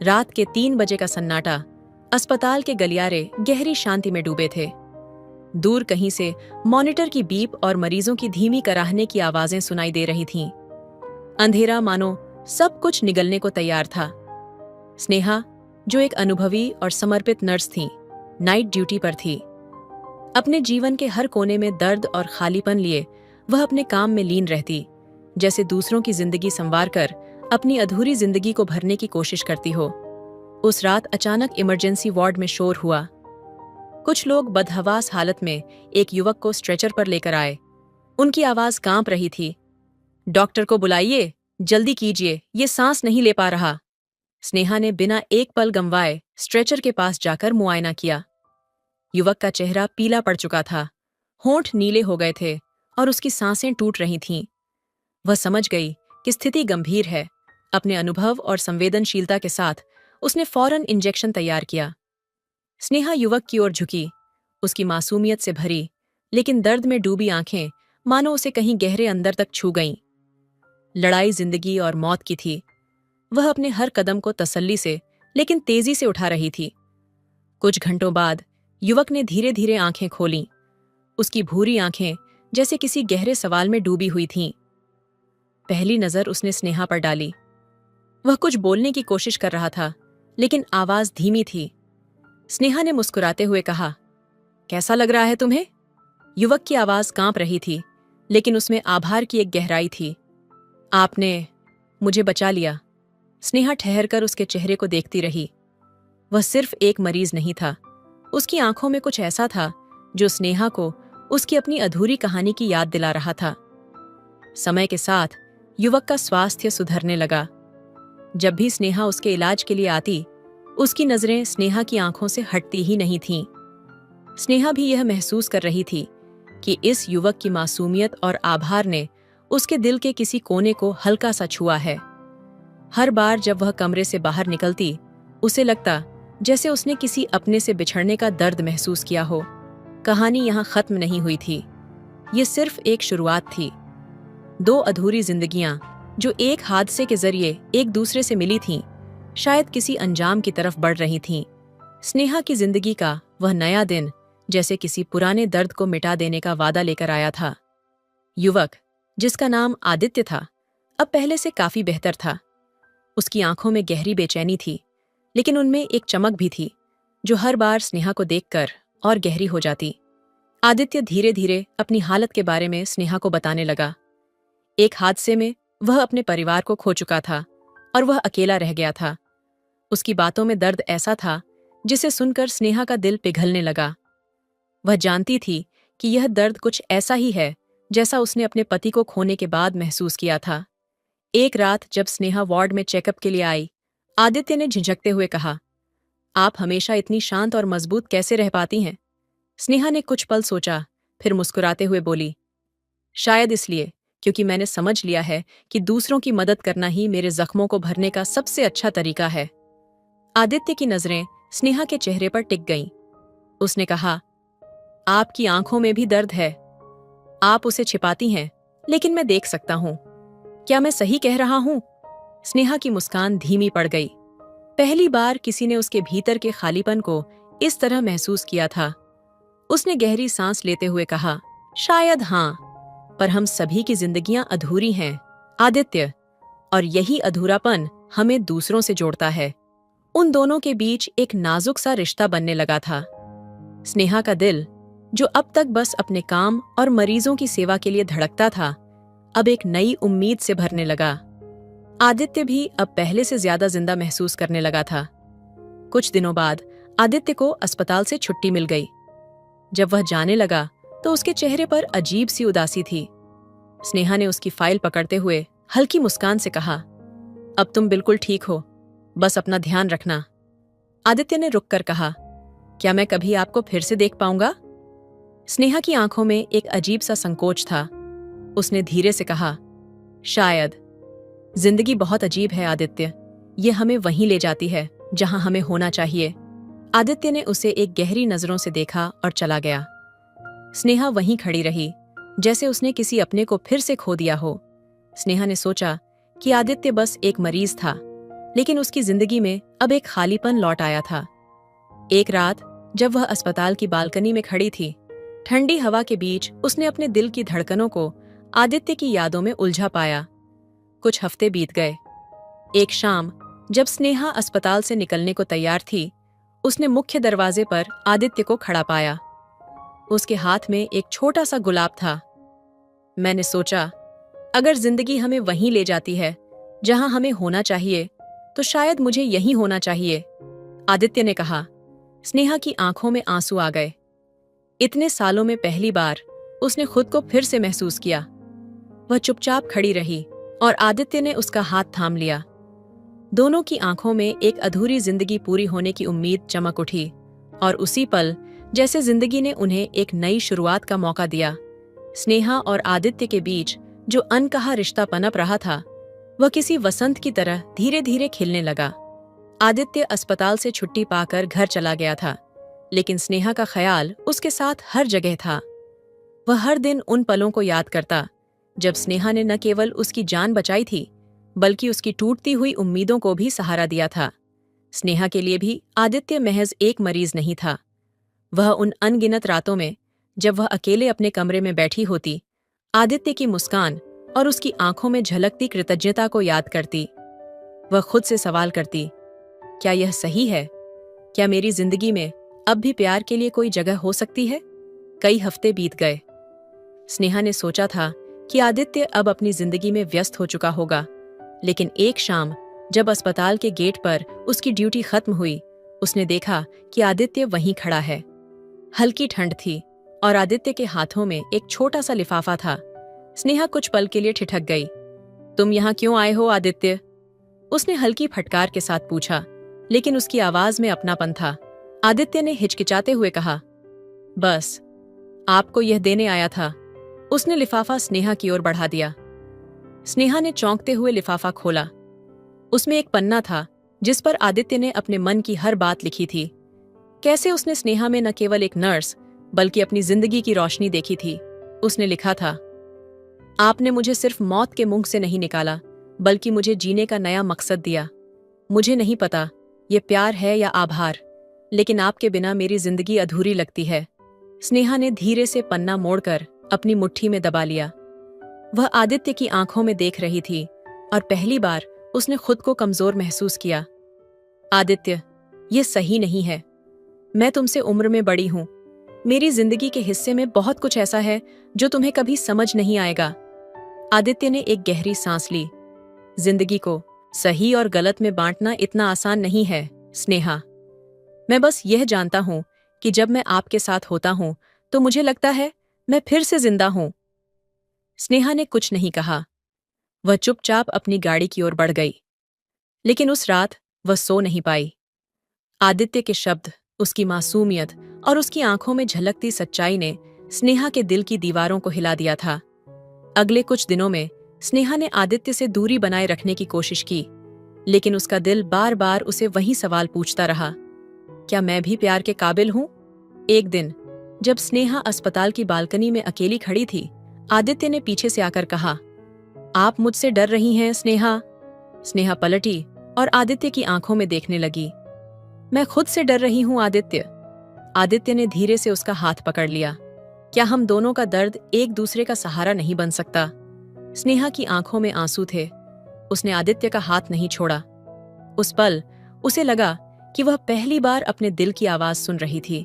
रात के 3 बजे का सन्नाटा, अस्पताल के गलियारे गहरी शांति में डूबे थे। दूर कहीं से मॉनिटर की बीप और मरीजों की धीमी कराहने की आवाजें सुनाई दे रही थीं। अंधेरा मानो सब कुछ निगलने को तैयार था। स्नेहा, जो एक अनुभवी और समर्पित नर्स थी, नाइट ड्यूटी पर थी। अपने जीवन के हर कोने में दर्द और खालीपन लिए वह अपने काम में लीन रहती, जैसे दूसरों की जिंदगी संवार कर अपनी अधूरी जिंदगी को भरने की कोशिश करती हो। उस रात अचानक इमरजेंसी वार्ड में शोर हुआ। कुछ लोग बदहवास हालत में एक युवक को स्ट्रेचर पर लेकर आए। उनकी आवाज कांप रही थी। डॉक्टर को बुलाइए, जल्दी कीजिए, ये सांस नहीं ले पा रहा। स्नेहा ने बिना एक पल गंवाए स्ट्रेचर के पास जाकर मुआयना किया। युवक का चेहरा पीला पड़ चुका था, होंठ नीले हो गए थे और उसकी सांसें टूट रही थीं। वह समझ गई कि स्थिति गंभीर है। अपने अनुभव और संवेदनशीलता के साथ उसने फौरन इंजेक्शन तैयार किया। स्नेहा युवक की ओर झुकी, उसकी मासूमियत से भरी लेकिन दर्द में डूबी आंखें मानो उसे कहीं गहरे अंदर तक छू गईं। लड़ाई जिंदगी और मौत की थी। वह अपने हर कदम को तसल्ली से लेकिन तेजी से उठा रही थी। कुछ घंटों बाद युवक ने धीरे धीरे आंखें खोलीं। उसकी भूरी आंखें जैसे किसी गहरे सवाल में डूबी हुई थीं। पहली नजर उसने स्नेहा पर डाली। वह कुछ बोलने की कोशिश कर रहा था, लेकिन आवाज धीमी थी। स्नेहा ने मुस्कुराते हुए कहा, कैसा लग रहा है तुम्हें? युवक की आवाज कांप रही थी, लेकिन उसमें आभार की एक गहराई थी। आपने मुझे बचा लिया। स्नेहा ठहरकर उसके चेहरे को देखती रही। वह सिर्फ एक मरीज नहीं था। उसकी आंखों में कुछ ऐसा था जो स्नेहा को उसकी अपनी अधूरी कहानी की याद दिला रहा था। समय के साथ युवक का स्वास्थ्य सुधरने लगा। जब भी स्नेहा उसके इलाज के लिए आती, उसकी नजरें स्नेहा की आंखों से हटती ही नहीं थीं। स्नेहा भी यह महसूस कर रही थी कि इस युवक की मासूमियत और आभार ने उसके दिल के किसी कोने को हल्का सा छुआ है। हर बार जब वह कमरे से बाहर निकलती, उसे लगता जैसे उसने किसी अपने से बिछड़ने का दर्द महसूस किया हो। कहानी यहाँ खत्म नहीं हुई थी। ये सिर्फ एक शुरुआत थी। 2 अधूरी जिंदगियां जो एक हादसे के जरिए एक दूसरे से मिली थीं, शायद किसी अंजाम की तरफ बढ़ रही थीं। स्नेहा की जिंदगी का वह नया दिन जैसे किसी पुराने दर्द को मिटा देने का वादा लेकर आया था। युवक, जिसका नाम आदित्य था, अब पहले से काफी बेहतर था। उसकी आंखों में गहरी बेचैनी थी, लेकिन उनमें एक चमक भी थी जो हर बार स्नेहा को देखकर और गहरी हो जाती। आदित्य धीरे धीरे अपनी हालत के बारे में स्नेहा को बताने लगा। एक हादसे में वह अपने परिवार को खो चुका था और वह अकेला रह गया था। उसकी बातों में दर्द ऐसा था जिसे सुनकर स्नेहा का दिल पिघलने लगा। वह जानती थी कि यह दर्द कुछ ऐसा ही है जैसा उसने अपने पति को खोने के बाद महसूस किया था। एक रात जब स्नेहा वार्ड में चेकअप के लिए आई, आदित्य ने झिझकते हुए कहा, आप हमेशा इतनी शांत और मजबूत कैसे रह पाती हैं? स्नेहा ने कुछ पल सोचा, फिर मुस्कुराते हुए बोली, शायद इसलिए क्योंकि मैंने समझ लिया है कि दूसरों की मदद करना ही मेरे जख्मों को भरने का सबसे अच्छा तरीका है। आदित्य की नजरें स्नेहा के चेहरे पर टिक गईं। उसने कहा, आपकी आंखों में भी दर्द है। आप उसे छिपाती हैं, लेकिन मैं देख सकता हूं। क्या मैं सही कह रहा हूं? स्नेहा की मुस्कान धीमी पड़ गई। पहली बार किसी ने उसके भीतर के खालीपन को इस तरह महसूस किया था। उसने गहरी सांस लेते हुए कहा, शायद हाँ, पर हम सभी की जिंदगियां अधूरी हैं, आदित्य, और यही अधूरापन हमें दूसरों से जोड़ता है। उन दोनों के बीच एक नाजुक सा रिश्ता बनने लगा था। स्नेहा का दिल, जो अब तक बस अपने काम और मरीजों की सेवा के लिए धड़कता था, अब एक नई उम्मीद से भरने लगा। आदित्य भी अब पहले से ज्यादा जिंदा महसूस करने लगा था। कुछ दिनों बाद आदित्य को अस्पताल से छुट्टी मिल गई। जब वह जाने लगा तो उसके चेहरे पर अजीब सी उदासी थी। स्नेहा ने उसकी फाइल पकड़ते हुए हल्की मुस्कान से कहा, अब तुम बिल्कुल ठीक हो, बस अपना ध्यान रखना। आदित्य ने रुककर कहा, क्या मैं कभी आपको फिर से देख पाऊंगा? स्नेहा की आंखों में एक अजीब सा संकोच था। उसने धीरे से कहा, शायद। जिंदगी बहुत अजीब है आदित्य, ये हमें वहीं ले जाती है जहां हमें होना चाहिए। आदित्य ने उसे एक गहरी नजरों से देखा और चला गया। स्नेहा वहीं खड़ी रही, जैसे उसने किसी अपने को फिर से खो दिया हो। स्नेहा ने सोचा कि आदित्य बस एक मरीज था, लेकिन उसकी जिंदगी में अब एक खालीपन लौट आया था। एक रात जब वह अस्पताल की बालकनी में खड़ी थी, ठंडी हवा के बीच उसने अपने दिल की धड़कनों को आदित्य की यादों में उलझा पाया। कुछ हफ्ते बीत गए। एक शाम जब स्नेहा अस्पताल से निकलने को तैयार थी, उसने मुख्य दरवाजे पर आदित्य को खड़ा पाया। उसके हाथ में एक छोटा सा गुलाब था। मैंने सोचा, अगर जिंदगी हमें वहीं ले जाती है जहां हमें होना चाहिए, तो शायद मुझे यहीं होना चाहिए, आदित्य ने कहा। स्नेहा की आंखों में आंसू आ गए। इतने सालों में पहली बार उसने खुद को फिर से महसूस किया। वह चुपचाप खड़ी रही और आदित्य ने उसका हाथ थाम लिया। दोनों की आंखों में एक अधूरी जिंदगी पूरी होने की उम्मीद चमक उठी, और उसी पल जैसे जिंदगी ने उन्हें एक नई शुरुआत का मौका दिया। स्नेहा और आदित्य के बीच जो अनकहा रिश्ता पनप रहा था, वह किसी वसंत की तरह धीरे धीरे खिलने लगा। आदित्य अस्पताल से छुट्टी पाकर घर चला गया था, लेकिन स्नेहा का ख्याल उसके साथ हर जगह था। वह हर दिन उन पलों को याद करता जब स्नेहा ने न केवल उसकी जान बचाई थी, बल्कि उसकी टूटती हुई उम्मीदों को भी सहारा दिया था। स्नेहा के लिए भी आदित्य महज एक मरीज नहीं था। वह उन अनगिनत रातों में, जब वह अकेले अपने कमरे में बैठी होती, आदित्य की मुस्कान और उसकी आंखों में झलकती कृतज्ञता को याद करती। वह खुद से सवाल करती, क्या यह सही है? क्या मेरी जिंदगी में अब भी प्यार के लिए कोई जगह हो सकती है? कई हफ्ते बीत गए। स्नेहा ने सोचा था कि आदित्य अब अपनी जिंदगी में व्यस्त हो चुका होगा, लेकिन एक शाम जब अस्पताल के गेट पर उसकी ड्यूटी खत्म हुई, उसने देखा कि आदित्य वहीं खड़ा है। हल्की ठंड थी और आदित्य के हाथों में एक छोटा सा लिफाफा था। स्नेहा कुछ पल के लिए ठिठक गई। तुम यहाँ क्यों आए हो आदित्य? उसने हल्की फटकार के साथ पूछा, लेकिन उसकी आवाज में अपनापन था। आदित्य ने हिचकिचाते हुए कहा, बस आपको यह देने आया था। उसने लिफाफा स्नेहा की ओर बढ़ा दिया। स्नेहा ने चौंकते हुए लिफाफा खोला। उसमें एक पन्ना था जिस पर आदित्य ने अपने मन की हर बात लिखी थी। कैसे उसने स्नेहा में न केवल एक नर्स, बल्कि अपनी जिंदगी की रोशनी देखी थी। उसने लिखा था, आपने मुझे सिर्फ मौत के मुंह से नहीं निकाला, बल्कि मुझे जीने का नया मकसद दिया। मुझे नहीं पता ये प्यार है या आभार, लेकिन आपके बिना मेरी जिंदगी अधूरी लगती है। स्नेहा ने धीरे से पन्ना मोड़कर अपनी मुट्ठी में दबा लिया। वह आदित्य की आंखों में देख रही थी और पहली बार उसने खुद को कमजोर महसूस किया। आदित्य, ये सही नहीं है। मैं तुमसे उम्र में बड़ी हूं। मेरी जिंदगी के हिस्से में बहुत कुछ ऐसा है जो तुम्हें कभी समझ नहीं आएगा। आदित्य ने एक गहरी सांस ली। जिंदगी को सही और गलत में बांटना इतना आसान नहीं है स्नेहा। मैं बस यह जानता हूं कि जब मैं आपके साथ होता हूं तो मुझे लगता है मैं फिर से जिंदा हूं। स्नेहा ने कुछ नहीं कहा। वह चुपचाप अपनी गाड़ी की ओर बढ़ गई। लेकिन उस रात वह सो नहीं पाई। आदित्य के शब्द, उसकी मासूमियत और उसकी आंखों में झलकती सच्चाई ने स्नेहा के दिल की दीवारों को हिला दिया था। अगले कुछ दिनों में स्नेहा ने आदित्य से दूरी बनाए रखने की कोशिश की, लेकिन उसका दिल बार बार उसे वही सवाल पूछता रहा, क्या मैं भी प्यार के काबिल हूं? एक दिन जब स्नेहा अस्पताल की बालकनी में अकेली खड़ी थी, आदित्य ने पीछे से आकर कहा, आप मुझसे डर रही हैं स्नेहा? स्नेहा पलटी और आदित्य की आंखों में देखने लगी। मैं खुद से डर रही हूं आदित्य। आदित्य ने धीरे से उसका हाथ पकड़ लिया। क्या हम दोनों का दर्द एक दूसरे का सहारा नहीं बन सकता? स्नेहा की आंखों में आंसू थे। उसने आदित्य का हाथ नहीं छोड़ा। उस पल उसे लगा कि वह पहली बार अपने दिल की आवाज सुन रही थी।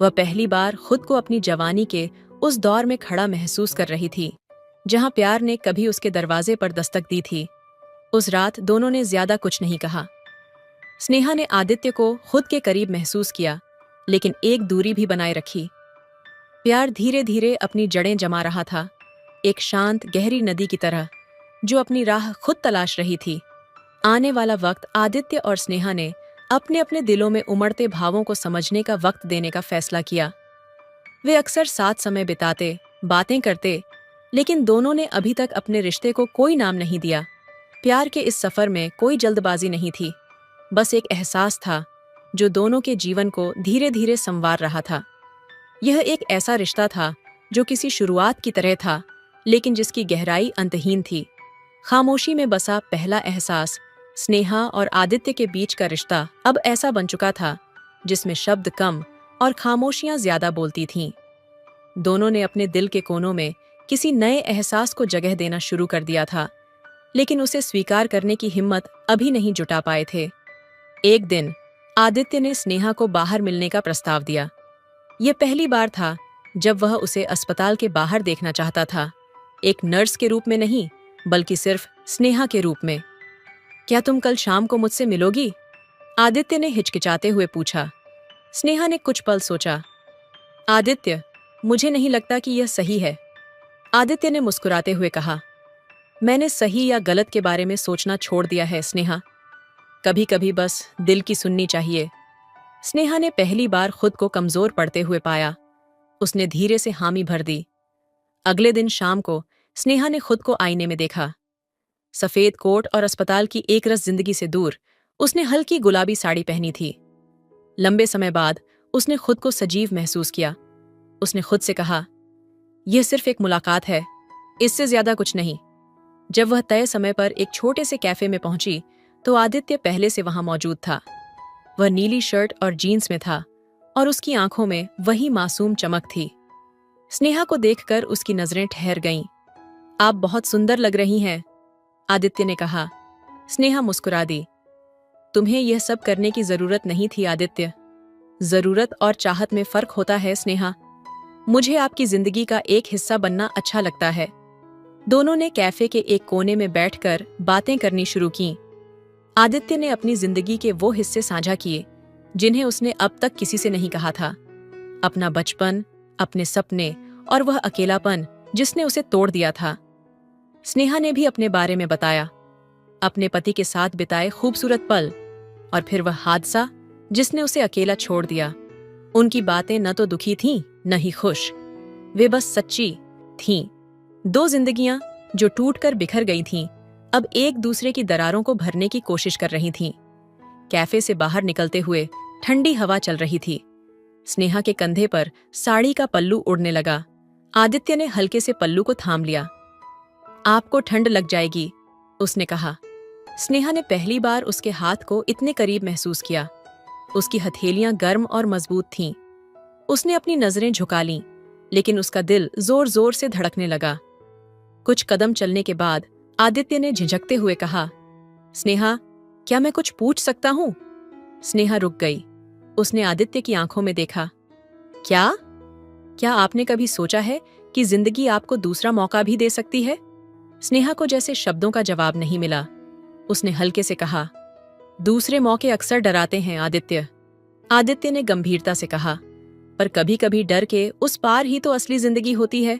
वह पहली बार खुद को अपनी जवानी के उस दौर में खड़ा महसूस कर रही थी जहां प्यार ने कभी उसके दरवाजे पर दस्तक दी थी। उस रात दोनों ने ज्यादा कुछ नहीं कहा। स्नेहा ने आदित्य को खुद के करीब महसूस किया, लेकिन एक दूरी भी बनाए रखी। प्यार धीरे धीरे अपनी जड़ें जमा रहा था, एक शांत गहरी नदी की तरह जो अपनी राह खुद तलाश रही थी। आने वाला वक्त आदित्य और स्नेहा ने अपने अपने दिलों में उमड़ते भावों को समझने का वक्त देने का फैसला किया। वे अक्सर साथ समय बिताते, बातें करते, लेकिन दोनों ने अभी तक अपने रिश्ते को कोई नाम नहीं दिया। प्यार के इस सफर में कोई जल्दबाजी नहीं थी, बस एक एहसास था जो दोनों के जीवन को धीरे धीरे संवार रहा था। यह एक ऐसा रिश्ता था जो किसी शुरुआत की तरह था, लेकिन जिसकी गहराई अंतहीन थी। खामोशी में बसा पहला एहसास, स्नेहा और आदित्य के बीच का रिश्ता अब ऐसा बन चुका था जिसमें शब्द कम और खामोशियां ज्यादा बोलती थीं। दोनों ने अपने दिल के कोनों में किसी नए एहसास को जगह देना शुरू कर दिया था, लेकिन उसे स्वीकार करने की हिम्मत अभी नहीं जुटा पाए थे। एक दिन आदित्य ने स्नेहा को बाहर मिलने का प्रस्ताव दिया। यह पहली बार था जब वह उसे अस्पताल के बाहर देखना चाहता था, एक नर्स के रूप में नहीं, बल्कि सिर्फ स्नेहा के रूप में। क्या तुम कल शाम को मुझसे मिलोगी? आदित्य ने हिचकिचाते हुए पूछा। स्नेहा ने कुछ पल सोचा। आदित्य, मुझे नहीं लगता कि यह सही है। आदित्य ने मुस्कुराते हुए कहा। मैंने सही या गलत के बारे में सोचना छोड़ दिया है स्नेहा। कभी कभी बस दिल की सुननी चाहिए। स्नेहा ने पहली बार खुद को कमजोर पड़ते हुए पाया। उसने धीरे से हामी भर दी। अगले दिन शाम को स्नेहा ने खुद को आईने में देखा। सफेद कोट और अस्पताल की एकरस जिंदगी से दूर उसने हल्की गुलाबी साड़ी पहनी थी। लंबे समय बाद उसने खुद को सजीव महसूस किया। उसने खुद से कहा, यह सिर्फ एक मुलाकात है, इससे ज्यादा कुछ नहीं। जब वह तय समय पर एक छोटे से कैफे में पहुंची तो आदित्य पहले से वहां मौजूद था। वह नीली शर्ट और जीन्स में था और उसकी आंखों में वही मासूम चमक थी। स्नेहा को देखकर उसकी नजरें ठहर गईं। आप बहुत सुंदर लग रही हैं, आदित्य ने कहा। स्नेहा मुस्कुरा दी। तुम्हें यह सब करने की जरूरत नहीं थी आदित्य। जरूरत और चाहत में फर्क होता है स्नेहा। मुझे आपकी जिंदगी का एक हिस्सा बनना अच्छा लगता है। दोनों ने कैफे के एक कोने में बैठकर बातें करनी शुरू की। आदित्य ने अपनी जिंदगी के वो हिस्से साझा किए जिन्हें उसने अब तक किसी से नहीं कहा था। अपना बचपन, अपने सपने और वह अकेलापन जिसने उसे तोड़ दिया था। स्नेहा ने भी अपने बारे में बताया, अपने पति के साथ बिताए खूबसूरत पल और फिर वह हादसा जिसने उसे अकेला छोड़ दिया। उनकी बातें न तो दुखी थीं न ही खुश, वे बस सच्ची थीं। दो जिंदगियां जो टूटकर बिखर गई थीं, अब एक दूसरे की दरारों को भरने की कोशिश कर रही थीं। कैफे से बाहर निकलते हुए ठंडी हवा चल रही थी। स्नेहा के कंधे पर साड़ी का पल्लू उड़ने लगा। आदित्य ने हल्के से पल्लू को थाम लिया। आपको ठंड लग जाएगी, उसने कहा। स्नेहा ने पहली बार उसके हाथ को इतने करीब महसूस किया। उसकी हथेलियां गर्म और मजबूत थीं। उसने अपनी नजरें झुका लीं, लेकिन उसका दिल जोर जोर से धड़कने लगा। कुछ कदम चलने के बाद आदित्य ने झिझकते हुए कहा, स्नेहा, क्या मैं कुछ पूछ सकता हूं? स्नेहा रुक गई। उसने आदित्य की आंखों में देखा। क्या आपने कभी सोचा है कि जिंदगी आपको दूसरा मौका भी दे सकती है? स्नेहा को जैसे शब्दों का जवाब नहीं मिला। उसने हल्के से कहा, दूसरे मौके अक्सर डराते हैं आदित्य। आदित्य ने गंभीरता से कहा, पर कभी कभी डर के उस पार ही तो असली जिंदगी होती है।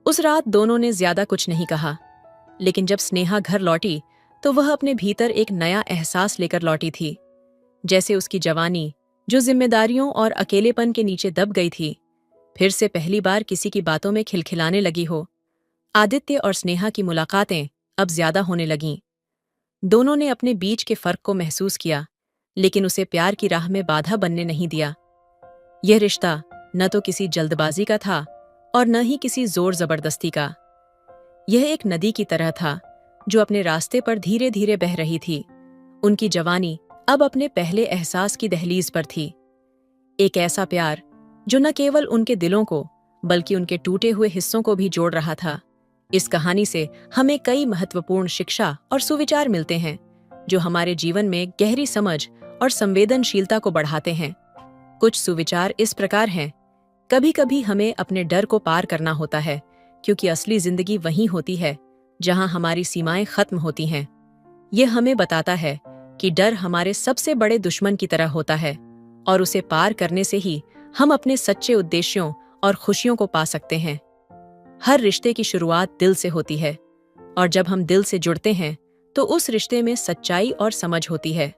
उस रात दोनों ने ज्यादा कुछ नहीं कहा, लेकिन जब स्नेहा घर लौटी तो वह अपने भीतर एक नया एहसास लेकर लौटी थी। जैसे उसकी जवानी, जो जिम्मेदारियों और अकेलेपन के नीचे दब गई थी, फिर से पहली बार किसी की बातों में खिलखिलाने लगी हो। आदित्य और स्नेहा की मुलाकातें अब ज्यादा होने लगीं। दोनों ने अपने बीच के फर्क को महसूस किया, लेकिन उसे प्यार की राह में बाधा बनने नहीं दिया। यह रिश्ता न तो किसी जल्दबाजी का था और न ही किसी जोर जबरदस्ती का। यह एक नदी की तरह था जो अपने रास्ते पर धीरे धीरे बह रही थी। उनकी जवानी अब अपने पहले एहसास की दहलीज पर थी। एक ऐसा प्यार जो न केवल उनके दिलों को बल्कि उनके टूटे हुए हिस्सों को भी जोड़ रहा था। इस कहानी से हमें कई महत्वपूर्ण शिक्षा और सुविचार मिलते हैं जो हमारे जीवन में गहरी समझ और संवेदनशीलता को बढ़ाते हैं। कुछ सुविचार इस प्रकार हैं। कभी कभी हमें अपने डर को पार करना होता है, क्योंकि असली जिंदगी वहीं होती है जहां हमारी सीमाएं खत्म होती हैं। यह हमें बताता है कि डर हमारे सबसे बड़े दुश्मन की तरह होता है और उसे पार करने से ही हम अपने सच्चे उद्देश्यों और खुशियों को पा सकते हैं। हर रिश्ते की शुरुआत दिल से होती है और जब हम दिल से जुड़ते हैं तो उस रिश्ते में सच्चाई और समझ होती है।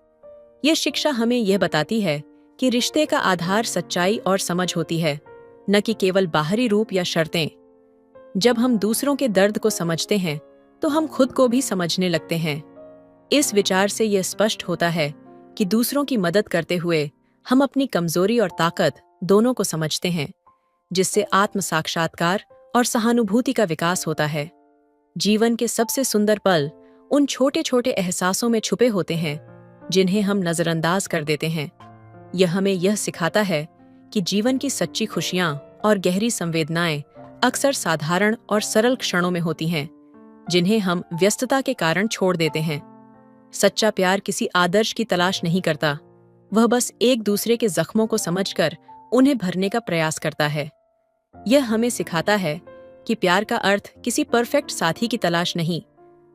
ये शिक्षा हमें यह बताती है कि रिश्ते का आधार सच्चाई और समझ होती है, न कि केवल बाहरी रूप या शर्तें। जब हम दूसरों के दर्द को समझते हैं तो हम खुद को भी समझने लगते हैं। इस विचार से यह स्पष्ट होता है कि दूसरों की मदद करते हुए हम अपनी कमजोरी और ताकत दोनों को समझते हैं, जिससे आत्म साक्षात्कार और सहानुभूति का विकास होता है। जीवन के सबसे सुंदर पल उन छोटे छोटे एहसासों में छुपे होते हैं जिन्हें हम नजरअंदाज कर देते हैं। यह हमें यह सिखाता है कि जीवन की सच्ची खुशियां और गहरी संवेदनाएं अक्सर साधारण और सरल क्षणों में होती हैं, जिन्हें हम व्यस्तता के कारण छोड़ देते हैं। सच्चा प्यार किसी आदर्श की तलाश नहीं करता, वह बस एक दूसरे के जख्मों को समझकर उन्हें भरने का प्रयास करता है। यह हमें सिखाता है कि प्यार का अर्थ किसी परफेक्ट साथी की तलाश नहीं,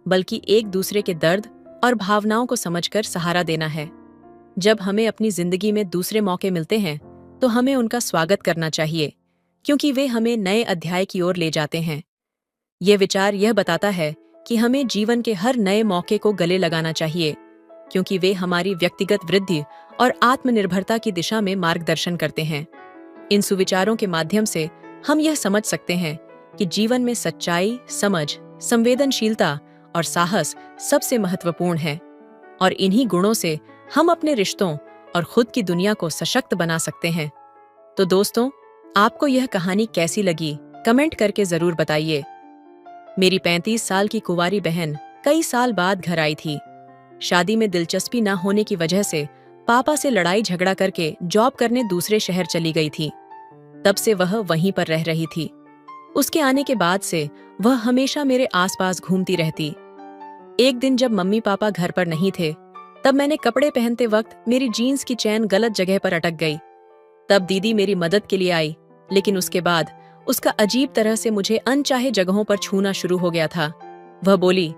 बल्कि एक दूसरे के दर्द और भावनाओं को समझकर सहारा देना है। जब हमें अपनी जिंदगी में दूसरे मौके मिलते हैं तो हमें उनका स्वागत करना चाहिए, क्योंकि वे हमें नए अध्याय की ओर ले जाते हैं। ये विचार यह बताता है कि हमें जीवन के हर नए मौके को गले लगाना चाहिए, क्योंकि वे हमारी व्यक्तिगत वृद्धि और आत्मनिर्भरता की दिशा में मार्गदर्शन करते हैं। इन सुविचारों के माध्यम से हम यह समझ सकते हैं कि जीवन में सच्चाई, समझ, संवेदनशीलता और साहस सबसे महत्वपूर्ण है, और इन्हीं गुणों से हम अपने रिश्तों और खुद की दुनिया को सशक्त बना सकते हैं। तो दोस्तों, आपको यह कहानी कैसी लगी, कमेंट करके जरूर बताइए। मेरी 35 साल की कुंवारी बहन कई साल बाद घर आई थी। शादी में दिलचस्पी न होने की वजह से पापा से लड़ाई झगड़ा करके जॉब करने दूसरे शहर चली गई थी। तब से वह वहीं पर रह रही थी। उसके आने के बाद से वह हमेशा मेरे आसपास घूमती रहती। एक दिन जब मम्मी पापा घर पर नहीं थे, तब मैंने कपड़े पहनते वक्त मेरी जीन्स की चैन गलत जगह पर अटक गई। तब दीदी मेरी मदद के लिए आई, लेकिन उसके बाद उसका अजीब तरह से मुझे अनचाहे जगहों पर छूना शुरू हो गया था। वह बोली,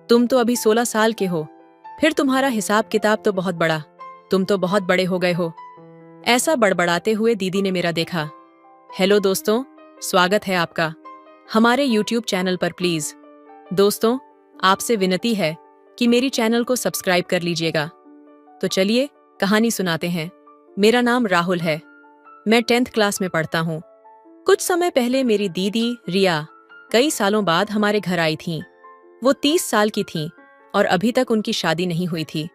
तुम तो अभी 16 साल के हो, फिर तुम्हारा हिसाब किताब तो बहुत बड़ा, तुम तो बहुत बड़े हो गए हो। ऐसा बड़बड़ाते हुए दीदी ने मेरा देखा। हेलो दोस्तों, स्वागत है आपका हमारे YouTube चैनल पर। प्लीज दोस्तों, आपसे विनती है कि मेरी चैनल को सब्सक्राइब कर लीजिएगा। तो चलिए कहानी सुनाते हैं। मेरा नाम राहुल है, मैं 10th क्लास में पढ़ता हूँ। कुछ समय पहले मेरी दीदी रिया कई सालों बाद हमारे घर आई थीं। वो 30 साल की थीं और अभी तक उनकी शादी नहीं हुई थी।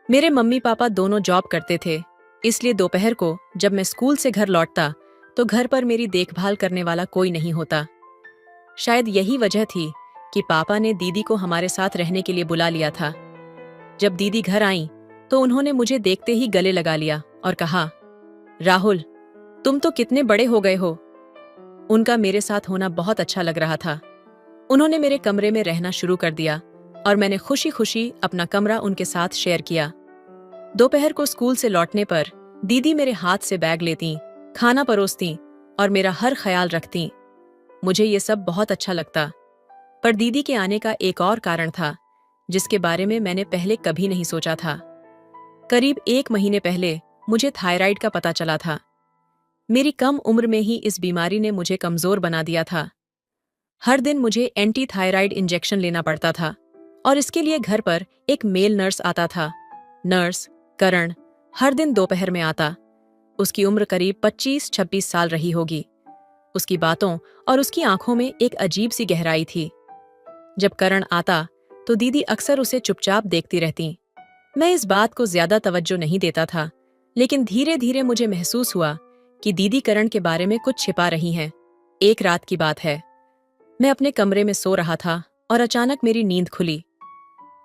मेरे मम्मी पापा दोनों जॉब करते थे, इसलिए दोपहर को जब मैं स्कूल से घर लौटता तो घर पर मेरी देखभाल करने वाला कोई नहीं होता। शायद यही वजह थी कि पापा ने दीदी को हमारे साथ रहने के लिए बुला लिया था। जब दीदी घर आईं तो उन्होंने मुझे देखते ही गले लगा लिया और कहा, राहुल, तुम तो कितने बड़े हो गए हो। उनका मेरे साथ होना बहुत अच्छा लग रहा था। उन्होंने मेरे कमरे में रहना शुरू कर दिया और मैंने खुशी खुशी अपना कमरा उनके साथ शेयर किया। दोपहर को स्कूल से लौटने पर दीदी मेरे हाथ से बैग लेती, खाना परोसती और मेरा हर ख्याल रखती। मुझे ये सब बहुत अच्छा लगता। पर दीदी के आने का एक और कारण था, जिसके बारे में मैंने पहले कभी नहीं सोचा था। करीब 1 महीने पहले मुझे थायराइड का पता चला था। मेरी कम उम्र में ही इस बीमारी ने मुझे कमजोर बना दिया था। हर दिन मुझे एंटी थायराइड इंजेक्शन लेना पड़ता था और इसके लिए घर पर एक मेल नर्स आता था। नर्स करण हर दिन दोपहर में आता। उसकी उम्र करीब 25-26 साल रही होगी। उसकी बातों और उसकी आंखों में एक अजीब सी गहराई थी। जब करण आता तो दीदी अक्सर उसे चुपचाप देखती रहती। मैं इस बात को ज्यादा तवज्जो नहीं देता था, लेकिन धीरे धीरे मुझे महसूस हुआ कि दीदी करण के बारे में कुछ छिपा रही हैं। एक रात की बात है, मैं अपने कमरे में सो रहा था और अचानक मेरी नींद खुली।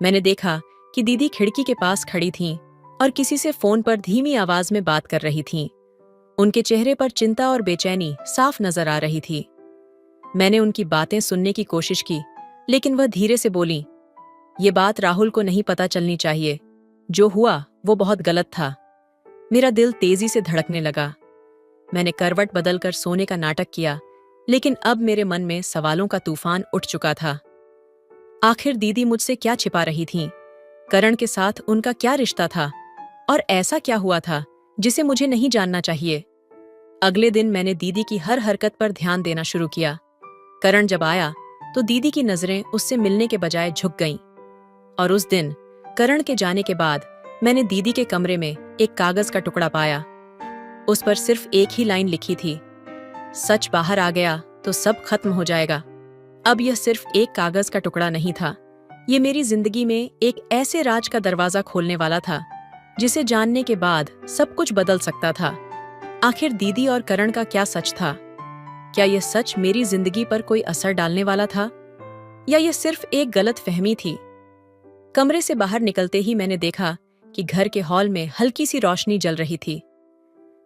मैंने देखा कि दीदी खिड़की के पास खड़ी थीं और किसी से फोन पर धीमी आवाज में बात कर रही थीं। उनके चेहरे पर चिंता और बेचैनी साफ नजर आ रही थी। मैंने उनकी बातें सुनने की कोशिश की, लेकिन वह धीरे से बोली, ये बात राहुल को नहीं पता चलनी चाहिए। जो हुआ वो बहुत गलत था। मेरा दिल तेजी से धड़कने लगा। मैंने करवट बदलकर सोने का नाटक किया, लेकिन अब मेरे मन में सवालों का तूफान उठ चुका था। आखिर दीदी मुझसे क्या छिपा रही थीं? करण के साथ उनका क्या रिश्ता था? और ऐसा क्या हुआ था जिसे मुझे नहीं जानना चाहिए? अगले दिन मैंने दीदी की हर हरकत पर ध्यान देना शुरू किया। करण जब आया तो दीदी की नजरें उससे मिलने के बजाय झुक गईं। और उस दिन करण के जाने के बाद मैंने दीदी के कमरे में एक कागज का टुकड़ा पाया। उस पर सिर्फ एक ही लाइन लिखी थी, सच बाहर आ गया तो सब खत्म हो जाएगा। अब यह सिर्फ एक कागज का टुकड़ा नहीं था, ये मेरी जिंदगी में एक ऐसे राज का दरवाजा खोलने वाला था जिसे जानने के बाद सब कुछ बदल सकता था। आखिर दीदी और करण का क्या सच था? क्या यह सच मेरी जिंदगी पर कोई असर डालने वाला था, या यह सिर्फ एक गलत फहमी थी? कमरे से बाहर निकलते ही मैंने देखा कि घर के हॉल में हल्की सी रोशनी जल रही थी।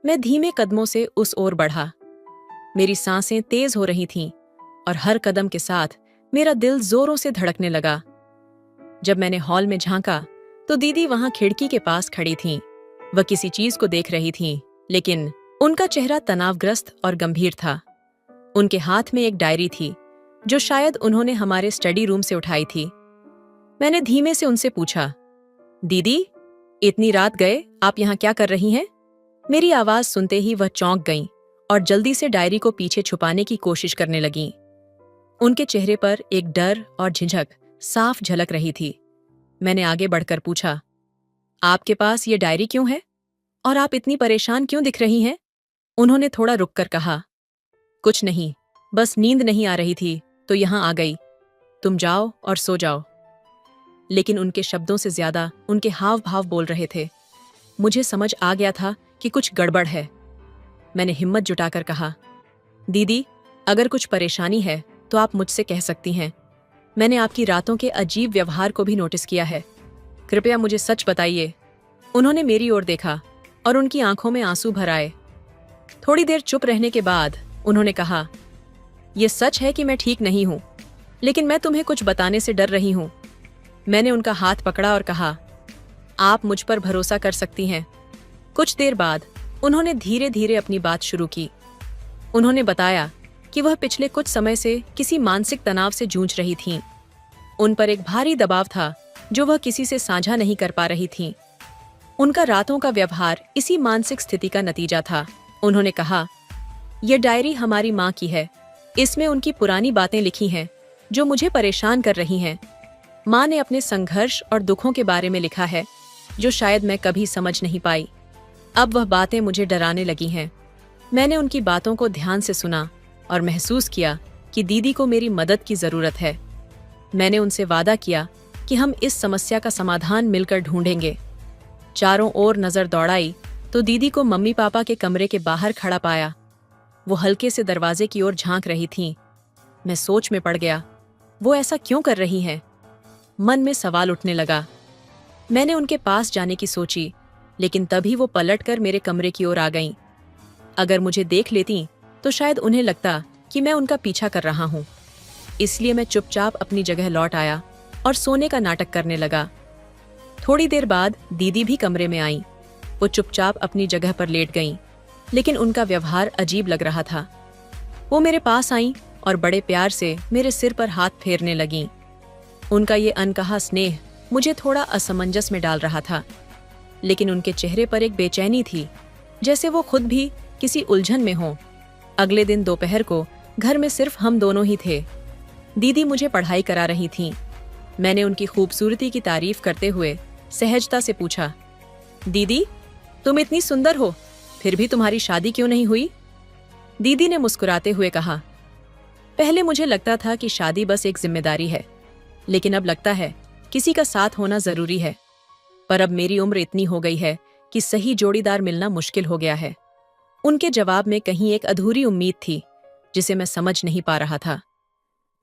मैं धीमे कदमों से उस ओर बढ़ा। मेरी सांसें तेज हो रही थीं और हर कदम के साथ मेरा दिल जोरों से धड़कने लगा। जब मैंने हॉल में झांका तो दीदी वहां खिड़की के पास खड़ी थीं। वह किसी चीज को देख रही थीं, लेकिन उनका चेहरा तनावग्रस्त और गंभीर था। उनके हाथ में एक डायरी थी जो शायद उन्होंने हमारे स्टडी रूम से उठाई थी। मैंने धीमे से उनसे पूछा, दीदी, इतनी रात गए आप यहाँ क्या कर रही हैं? मेरी आवाज सुनते ही वह चौंक गईं और जल्दी से डायरी को पीछे छुपाने की कोशिश करने लगीं। उनके चेहरे पर एक डर और झिझक साफ झलक रही थी। मैंने आगे बढ़कर पूछा, आपके पास ये डायरी क्यों है और आप इतनी परेशान क्यों दिख रही हैं? उन्होंने थोड़ा रुककर कहा, कुछ नहीं, बस नींद नहीं आ रही थी तो यहां आ गई। तुम जाओ और सो जाओ। लेकिन उनके शब्दों से ज्यादा उनके हाव भाव बोल रहे थे। मुझे समझ आ गया था कि कुछ गड़बड़ है। मैंने हिम्मत जुटाकर कहा, दीदी, अगर कुछ परेशानी है तो आप मुझसे कह सकती हैं। मैंने आपकी रातों के अजीब व्यवहार को भी नोटिस किया है। कृपया मुझे सच बताइए। उन्होंने मेरी ओर देखा और उनकी आंखों में आंसू भर आए। थोड़ी देर चुप रहने के बाद उन्होंने कहा, यह सच है कि मैं ठीक नहीं हूं, लेकिन मैं तुम्हें कुछ बताने से डर रही हूं। मैंने उनका हाथ पकड़ा और कहा, आप मुझ पर भरोसा कर सकती हैं। कुछ देर बाद उन्होंने धीरे धीरे अपनी बात शुरू की। उन्होंने बताया कि वह पिछले कुछ समय से किसी मानसिक तनाव से जूझ रही थीं। उन पर एक भारी दबाव था जो वह किसी से साझा नहीं कर पा रही थीं। उनका रातों का व्यवहार इसी मानसिक स्थिति का नतीजा था। उन्होंने कहा, यह डायरी हमारी माँ की है। इसमें उनकी पुरानी बातें लिखी हैं जो मुझे परेशान कर रही हैं। माँ ने अपने संघर्ष और दुखों के बारे में लिखा है जो शायद मैं कभी समझ नहीं पाई। अब वह बातें मुझे डराने लगी हैं। मैंने उनकी बातों को ध्यान से सुना और महसूस किया कि दीदी को मेरी मदद की जरूरत है। मैंने उनसे वादा किया कि हम इस समस्या का समाधान मिलकर ढूंढेंगे। चारों ओर नजर दौड़ाई तो दीदी को मम्मी पापा के कमरे के बाहर खड़ा पाया। वो हल्के से दरवाजे की ओर झांक रही थीं। मैं सोच में पड़ गया, वो ऐसा क्यों कर रही हैं? मन में सवाल उठने लगा। मैंने उनके पास जाने की सोची, लेकिन तभी वो पलटकर मेरे कमरे की ओर आ गईं। अगर मुझे देख लेती तो शायद उन्हें लगता कि मैं उनका पीछा कर रहा हूं। इसलिए मैं चुपचाप अपनी जगह लौट आया और सोने का नाटक करने लगा। थोड़ी देर बाद दीदी भी कमरे में आईं। वो चुपचाप अपनी जगह पर लेट गईं, लेकिन उनका व्यवहार अजीब लग रहा था। वो मेरे पास आईं और बड़े प्यार से मेरे सिर पर हाथ फेरने लगीं। उनका ये अनकहा स्नेह मुझे थोड़ा असमंजस में डाल रहा था, लेकिन उनके चेहरे पर एक बेचैनी थी, जैसे वो खुद भी किसी उलझन में हों। अगले दिन दोपहर को घर में सिर्फ हम दोनों ही थे। दीदी मुझे पढ़ाई करा रही थीं। मैंने उनकी खूबसूरती की तारीफ करते हुए सहजता से पूछा, दीदी, तुम इतनी सुंदर हो, फिर भी तुम्हारी शादी क्यों नहीं हुई? दीदी ने मुस्कुराते हुए कहा, पहले मुझे लगता था कि शादी बस एक जिम्मेदारी है, लेकिन अब लगता है किसी का साथ होना जरूरी है। पर अब मेरी उम्र इतनी हो गई है कि सही जोड़ीदार मिलना मुश्किल हो गया है। उनके जवाब में कहीं एक अधूरी उम्मीद थी जिसे मैं समझ नहीं पा रहा था।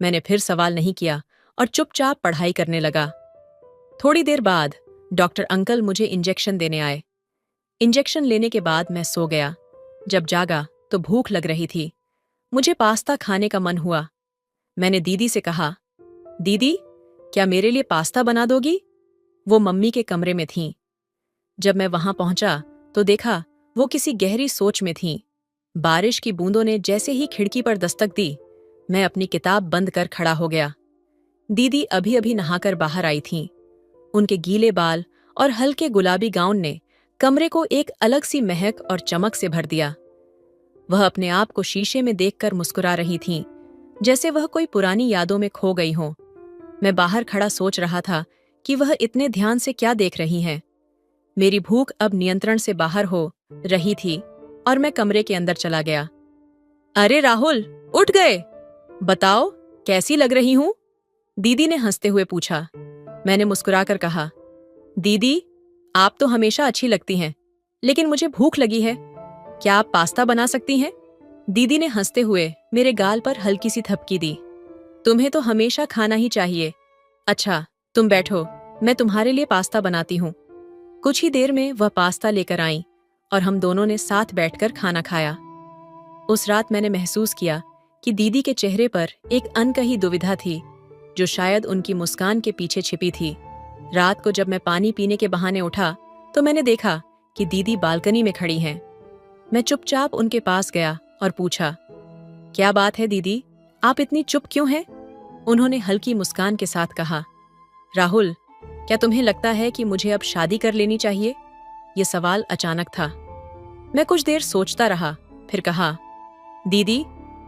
मैंने फिर सवाल नहीं किया और चुपचाप पढ़ाई करने लगा। थोड़ी देर बाद डॉक्टर अंकल मुझे इंजेक्शन देने आए। इंजेक्शन लेने के बाद मैं सो गया। जब जागा तो भूख लग रही थी। मुझे पास्ता खाने का मन हुआ। मैंने दीदी से कहा, दीदी, क्या मेरे लिए पास्ता बना दोगी? वो मम्मी के कमरे में थीं। जब मैं वहां पहुंचा तो देखा वो किसी गहरी सोच में थीं। बारिश की बूंदों ने जैसे ही खिड़की पर दस्तक दी, मैं अपनी किताब बंद कर खड़ा हो गया। दीदी अभी अभी नहाकर बाहर आई थीं। उनके गीले बाल और हल्के गुलाबी गाउन ने कमरे को एक अलग सी महक और चमक से भर दिया। वह अपने आप को शीशे में देखकर मुस्कुरा रही थीं, जैसे वह कोई पुरानी यादों में खो गई हों। मैं बाहर खड़ा सोच रहा था कि वह इतने ध्यान से क्या देख रही हैं। मेरी भूख अब नियंत्रण से बाहर हो रही थी और मैं कमरे के अंदर चला गया। अरे राहुल, उठ गए। बताओ, कैसी लग रही हूं? दीदी ने हंसते हुए पूछा। मैंने मुस्कुराकर कहा, दीदी, आप तो हमेशा अच्छी लगती हैं, लेकिन मुझे भूख लगी है। क्या आप पास्ता बना सकती हैं? दीदी ने हंसते हुए मेरे गाल पर हल्की सी थपकी दी। तुम्हें तो हमेशा खाना ही चाहिए। अच्छा, तुम बैठो, मैं तुम्हारे लिए पास्ता बनाती हूँ। कुछ ही देर में वह पास्ता लेकर आई और हम दोनों ने साथ बैठकर खाना खाया। उस रात मैंने महसूस किया कि दीदी के चेहरे पर एक अनकही दुविधा थी, जो शायद उनकी मुस्कान के पीछे छिपी थी। रात को जब मैं पानी पीने के बहाने उठा तो मैंने देखा कि दीदी बालकनी में खड़ी हैं। मैं चुपचाप उनके पास गया और पूछा, क्या बात है दीदी, आप इतनी चुप क्यों हैं? उन्होंने हल्की मुस्कान के साथ कहा, राहुल, क्या तुम्हें लगता है कि मुझे अब शादी कर लेनी चाहिए? ये सवाल अचानक था। मैं कुछ देर सोचता रहा, फिर कहा, दीदी,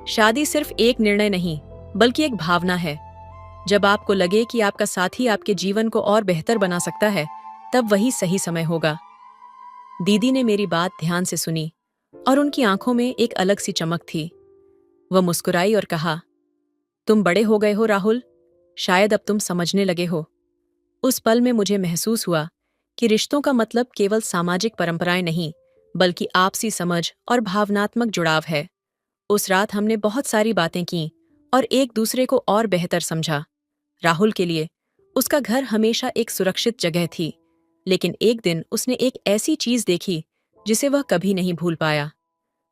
शादी सिर्फ एक निर्णय नहीं, बल्कि एक भावना है। जब आपको लगे कि आपका साथी आपके जीवन को और बेहतर बना सकता है, तब वही सही समय होगा। दीदी ने मेरी बात ध्यान से सुनी और उनकी आंखों में एक अलग सी चमक थी। वह मुस्कुराई और कहा, तुम बड़े हो गए हो राहुल, शायद अब तुम समझने लगे हो। उस पल में मुझे महसूस हुआ कि रिश्तों का मतलब केवल सामाजिक परंपराएं नहीं, बल्कि आपसी समझ और भावनात्मक जुड़ाव है। उस रात हमने बहुत सारी बातें की और एक दूसरे को और बेहतर समझा। राहुल के लिए उसका घर हमेशा एक सुरक्षित जगह थी, लेकिन एक दिन उसने एक ऐसी चीज देखी जिसे वह कभी नहीं भूल पाया।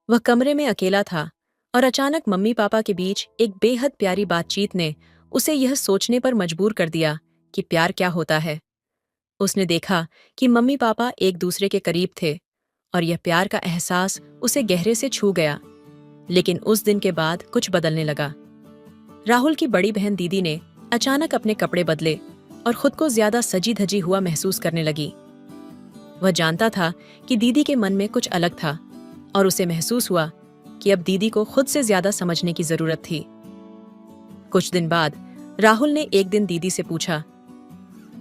वह कमरे में अकेला था और अचानक मम्मी पापा के बीच एक बेहद प्यारी बातचीत ने उसे यह सोचने पर मजबूर कर दिया कि प्यार क्या होता है। उसने देखा कि मम्मी पापा एक दूसरे के करीब थे और यह प्यार का एहसास उसे गहरे से छू गया। लेकिन उस दिन के बाद कुछ बदलने लगा। राहुल की बड़ी बहन दीदी ने अचानक अपने कपड़े बदले और खुद को ज्यादा सजी धजी हुआ महसूस करने लगी। वह जानता था कि दीदी के मन में कुछ अलग था और उसे महसूस हुआ कि अब दीदी को खुद से ज्यादा समझने की जरूरत थी। कुछ दिन बाद राहुल ने एक दिन दीदी से पूछा,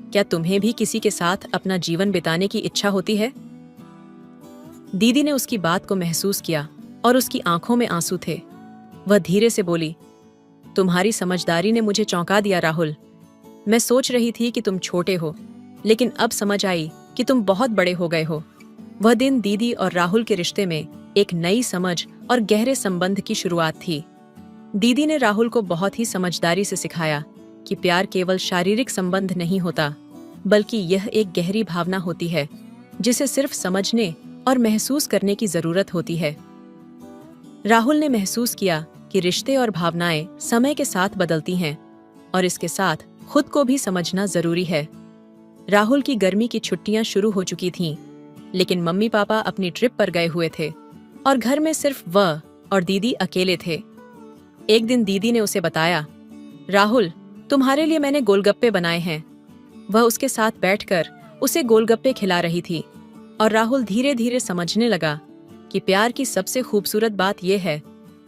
क्या तुम्हें भी किसी के साथ अपना जीवन बिताने की इच्छा होती है? दीदी ने उसकी बात को महसूस किया और उसकी आंखों में आंसू थे। वह धीरे से बोली, तुम्हारी समझदारी ने मुझे चौंका दिया राहुल। मैं सोच रही थी कि तुम छोटे हो, लेकिन अब समझ आई कि तुम बहुत बड़े हो गए हो। वह दिन दीदी और राहुल के रिश्ते में एक नई समझ और गहरे संबंध की शुरुआत थी। दीदी ने राहुल को बहुत ही समझदारी से सिखाया कि प्यार केवल शारीरिक संबंध नहीं होता, बल्कि यह एक गहरी भावना होती है जिसे सिर्फ समझने और महसूस करने की जरूरत होती है। राहुल ने महसूस किया कि रिश्ते और भावनाएं समय के साथ बदलती हैं और इसके साथ खुद को भी समझना जरूरी है। राहुल की गर्मी की छुट्टियां शुरू हो चुकी थीं, लेकिन मम्मी पापा अपनी ट्रिप पर गए हुए थे और घर में सिर्फ वह और दीदी अकेले थे। एक दिन दीदी ने उसे बताया, राहुल, तुम्हारे लिए मैंने गोलगप्पे बनाए हैं। वह उसके साथ बैठकर उसे गोलगप्पे खिला रही थी और राहुल धीरे धीरे समझने लगा कि प्यार की सबसे खूबसूरत बात यह है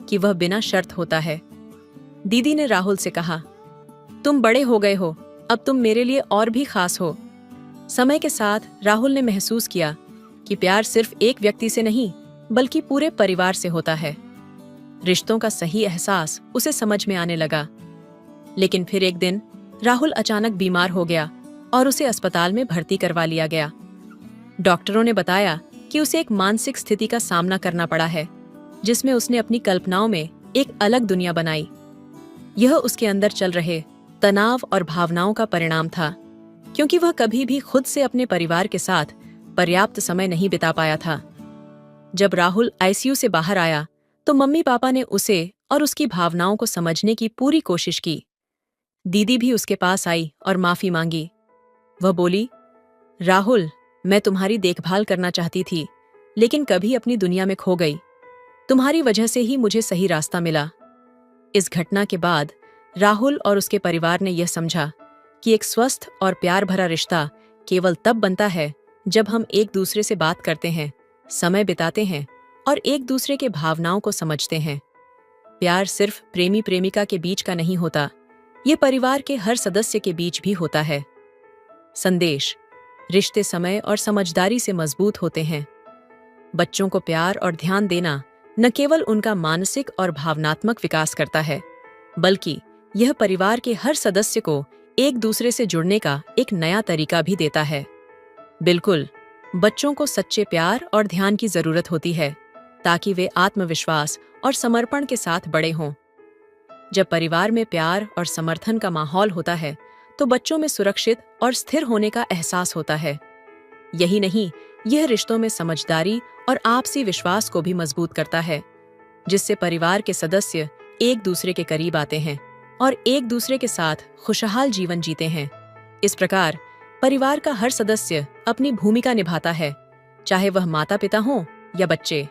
कि वह बिना शर्त होता है। दीदी ने राहुल से कहा, तुम बड़े हो गए हो, अब तुम मेरे लिए और भी खास हो। समय के साथ राहुल ने महसूस किया कि प्यार सिर्फ एक व्यक्ति से नहीं, बल्कि पूरे परिवार से होता है। रिश्तों का सही एहसास उसे समझ में आने लगा। लेकिन फिर एक दिन राहुल अचानक बीमार हो गया और उसे अस्पताल में भर्ती करवा लिया गया। डॉक्टरों ने बताया कि उसे एक मानसिक स्थिति का सामना करना पड़ा है, जिसमें उसने अपनी कल्पनाओं में एक अलग दुनिया बनाई। यह उसके अंदर चल रहे तनाव और भावनाओं का परिणाम था, क्योंकि वह कभी भी खुद से अपने परिवार के साथ पर्याप्त समय नहीं बिता पाया था। जब राहुल आईसीयू से बाहर आया तो मम्मी पापा ने उसे और उसकी भावनाओं को समझने की पूरी कोशिश की। दीदी भी उसके पास आई और माफी मांगी। वह बोली, राहुल, मैं तुम्हारी देखभाल करना चाहती थी, लेकिन कभी अपनी दुनिया में खो गई। तुम्हारी वजह से ही मुझे सही रास्ता मिला। इस घटना के बाद राहुल और उसके परिवार ने यह समझा कि एक स्वस्थ और प्यार भरा रिश्ता केवल तब बनता है जब हम एक दूसरे से बात करते हैं, समय बिताते हैं और एक दूसरे के भावनाओं को समझते हैं। प्यार सिर्फ प्रेमी प्रेमिका के बीच का नहीं होता, ये परिवार के हर सदस्य के बीच भी होता है। संदेश: रिश्ते समय और समझदारी से मजबूत होते हैं। बच्चों को प्यार और ध्यान देना न केवल उनका मानसिक और भावनात्मक विकास करता है, बल्कि यह परिवार के हर सदस्य को एक दूसरे से जुड़ने का एक नया तरीका भी देता है। बिल्कुल, बच्चों को सच्चे प्यार और ध्यान की जरूरत होती है ताकि वे आत्मविश्वास और समर्पण के साथ बड़े हों। जब परिवार में प्यार और समर्थन का माहौल होता है, तो बच्चों में सुरक्षित और स्थिर होने का एहसास होता है। यही नहीं, यह रिश्तों में समझदारी और आपसी विश्वास को भी मजबूत करता है, जिससे परिवार के सदस्य एक दूसरे के करीब आते हैं और एक दूसरे के साथ खुशहाल जीवन जीते हैं। इस प्रकार परिवार का हर सदस्य अपनी भूमिका निभाता है, चाहे वह माता-पिता हों या बच्चे।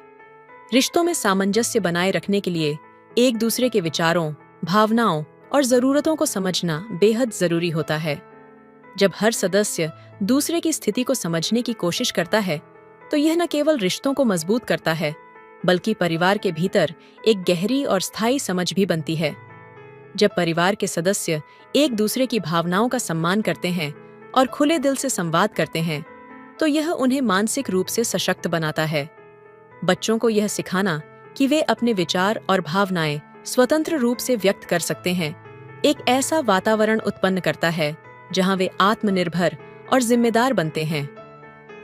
रिश्तों में सामंजस्य बनाए रखने के लिए एक दूसरे के विचारों, भावनाओं और जरूरतों को समझना बेहद जरूरी होता है। जब हर सदस्य दूसरे की स्थिति को समझने की कोशिश करता है, तो यह न केवल रिश्तों को मजबूत करता है, बल्कि परिवार के भीतर एक गहरी और स्थायी समझ भी बनती है। जब परिवार के सदस्य एक दूसरे की भावनाओं का सम्मान करते हैं और खुले दिल से संवाद करते हैं, तो यह उन्हें मानसिक रूप से सशक्त बनाता है। बच्चों को यह सिखाना कि वे अपने विचार और भावनाएं स्वतंत्र रूप से व्यक्त कर सकते हैं, एक ऐसा वातावरण उत्पन्न करता है जहां वे आत्मनिर्भर और जिम्मेदार बनते हैं।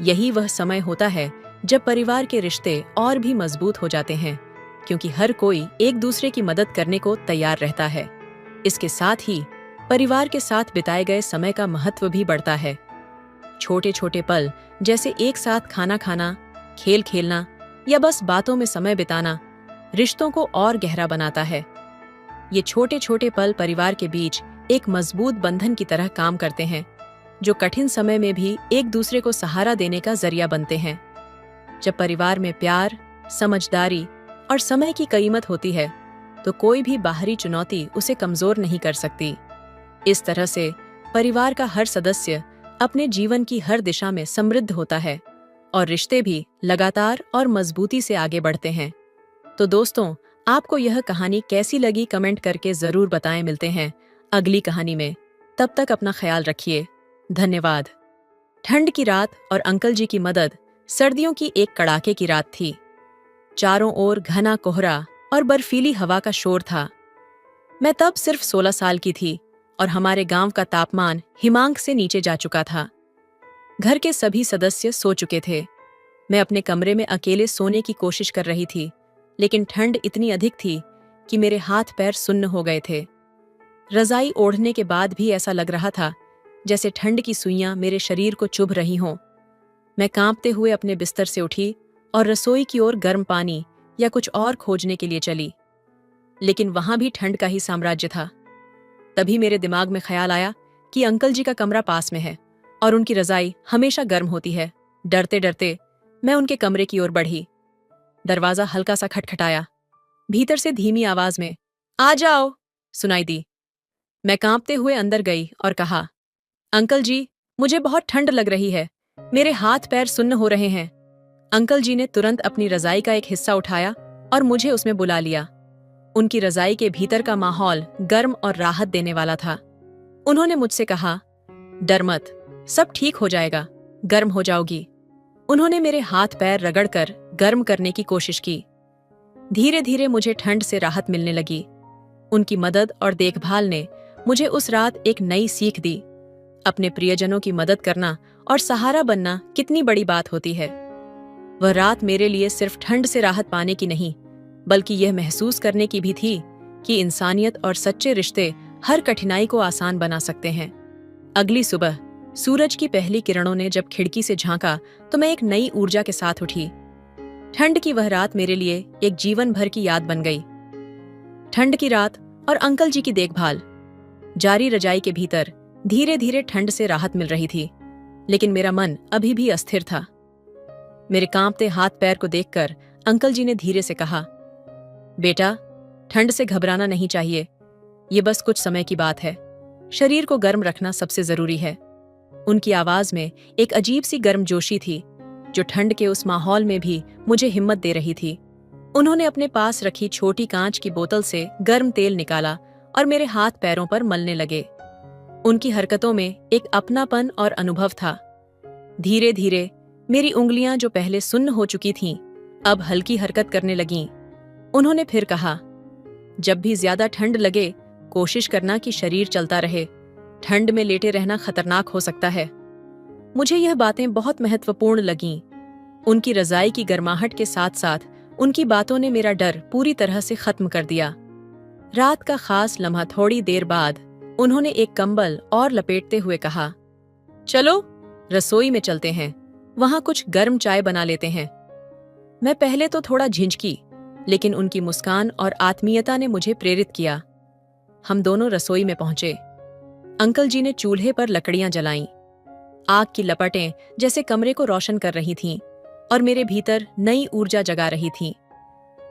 यही वह समय होता है जब परिवार के रिश्ते और भी मजबूत हो जाते हैं, क्योंकि हर कोई एक दूसरे की मदद करने को तैयार रहता है। इसके साथ ही परिवार के साथ बिताए गए समय का महत्व भी बढ़ता है। छोटे छोटे पल जैसे एक साथ खाना खाना, खेल खेलना या बस बातों में समय बिताना रिश्तों को और गहरा बनाता है। ये छोटे छोटे पल परिवार के बीच एक मजबूत बंधन की तरह काम करते हैं, जो कठिन समय में भी एक दूसरे को सहारा देने का जरिया बनते हैं। जब परिवार में प्यार, समझदारी और समय की कीमत होती है, तो कोई भी बाहरी चुनौती उसे कमजोर नहीं कर सकती। इस तरह से परिवार का हर सदस्य अपने जीवन की हर दिशा में समृद्ध होता है और रिश्ते भी लगातार और मजबूती से आगे बढ़ते हैं। तो दोस्तों, आपको यह कहानी कैसी लगी कमेंट करके जरूर बताएं। मिलते हैं अगली कहानी में। तब तक अपना ख्याल रखिए। धन्यवाद। ठंड की रात और अंकल जी की मदद। सर्दियों की एक कड़ाके की रात थी। चारों ओर घना कोहरा और बर्फीली हवा का शोर था। मैं तब सिर्फ 16 साल की थी और हमारे गांव का तापमान हिमांक से नीचे जा चुका था। घर के सभी सदस्य सो चुके थे। मैं अपने कमरे में अकेले सोने की कोशिश कर रही थी, लेकिन ठंड इतनी अधिक थी कि मेरे हाथ पैर सुन्न हो गए थे। रजाई ओढ़ने के बाद भी ऐसा लग रहा था जैसे ठंड की सुइयां मेरे शरीर को चुभ रही हों। मैं कांपते हुए अपने बिस्तर से उठी और रसोई की ओर गर्म पानी या कुछ और खोजने के लिए चली, लेकिन वहां भी ठंड का ही साम्राज्य था। तभी मेरे दिमाग में ख्याल आया कि अंकल जी का कमरा पास में है और उनकी रजाई हमेशा गर्म होती है। डरते डरते मैं उनके कमरे की ओर बढ़ी। दरवाजा हल्का सा खटखटाया। भीतर से धीमी आवाज में "आ जाओ" सुनाई दी। मैं कांपते हुए अंदर गई और कहा, "अंकल जी, मुझे बहुत ठंड लग रही है। मेरे हाथ पैर सुन्न हो रहे हैं।" अंकल जी ने तुरंत अपनी रजाई का एक हिस्सा उठाया और मुझे उसमें बुला लिया। उनकी रजाई के भीतर का माहौल गर्म और राहत देने वाला था। उन्होंने मुझसे कहा, "डर मत, सब ठीक हो जाएगा, गर्म हो जाओगी।" उन्होंने मेरे हाथ पैर रगड़कर गर्म करने की कोशिश की। धीरे धीरे मुझे ठंड से राहत मिलने लगी। उनकी मदद और देखभाल ने मुझे उस रात एक नई सीख दी। अपने प्रियजनों की मदद करना और सहारा बनना कितनी बड़ी बात होती है। वह रात मेरे लिए सिर्फ ठंड से राहत पाने की नहीं, बल्कि यह महसूस करने की भी थी कि इंसानियत और सच्चे रिश्ते हर कठिनाई को आसान बना सकते हैं। अगली सुबह सूरज की पहली किरणों ने जब खिड़की से झांका, तो मैं एक नई ऊर्जा के साथ उठी। ठंड की वह रात मेरे लिए एक जीवन भर की याद बन गई। ठंड की रात और अंकल जी की देखभाल। जारी रजाई के भीतर धीरे धीरे ठंड से राहत मिल रही थी, लेकिन मेरा मन अभी भी अस्थिर था। मेरे कांपते हाथ पैर को देखकर अंकल जी ने धीरे से कहा, "बेटा, ठंड से घबराना नहीं चाहिए। ये बस कुछ समय की बात है। शरीर को गर्म रखना सबसे जरूरी है।" उनकी आवाज में एक अजीब सी गर्मजोशी थी, जो ठंड के उस माहौल में भी मुझे हिम्मत दे रही थी। उन्होंने अपने पास रखी छोटी कांच की बोतल से गर्म तेल निकाला और मेरे हाथ पैरों पर मलने लगे। उनकी हरकतों में एक अपनापन और अनुभव था। धीरे धीरे मेरी उंगलियां जो पहले सुन्न हो चुकी थीं, अब हल्की हरकत करने लगीं। उन्होंने फिर कहा, जब भी ज्यादा ठंड लगे, कोशिश करना कि शरीर चलता रहे। ठंड में लेटे रहना खतरनाक हो सकता है। मुझे यह बातें बहुत महत्वपूर्ण लगीं। उनकी रजाई की गर्माहट के साथ साथ उनकी बातों ने मेरा डर पूरी तरह से खत्म कर दिया। रात का खास लम्हा थोड़ी देर बाद उन्होंने एक कंबल और लपेटते हुए कहा, चलो रसोई में चलते हैं, वहां कुछ गर्म चाय बना लेते हैं। मैं पहले तो थोड़ा झिझकी, लेकिन उनकी मुस्कान और आत्मीयता ने मुझे प्रेरित किया। हम दोनों रसोई में पहुंचे। अंकल जी ने चूल्हे पर लकड़ियां जलाईं। आग की लपटें जैसे कमरे को रोशन कर रही थीं और मेरे भीतर नई ऊर्जा जगा रही थीं।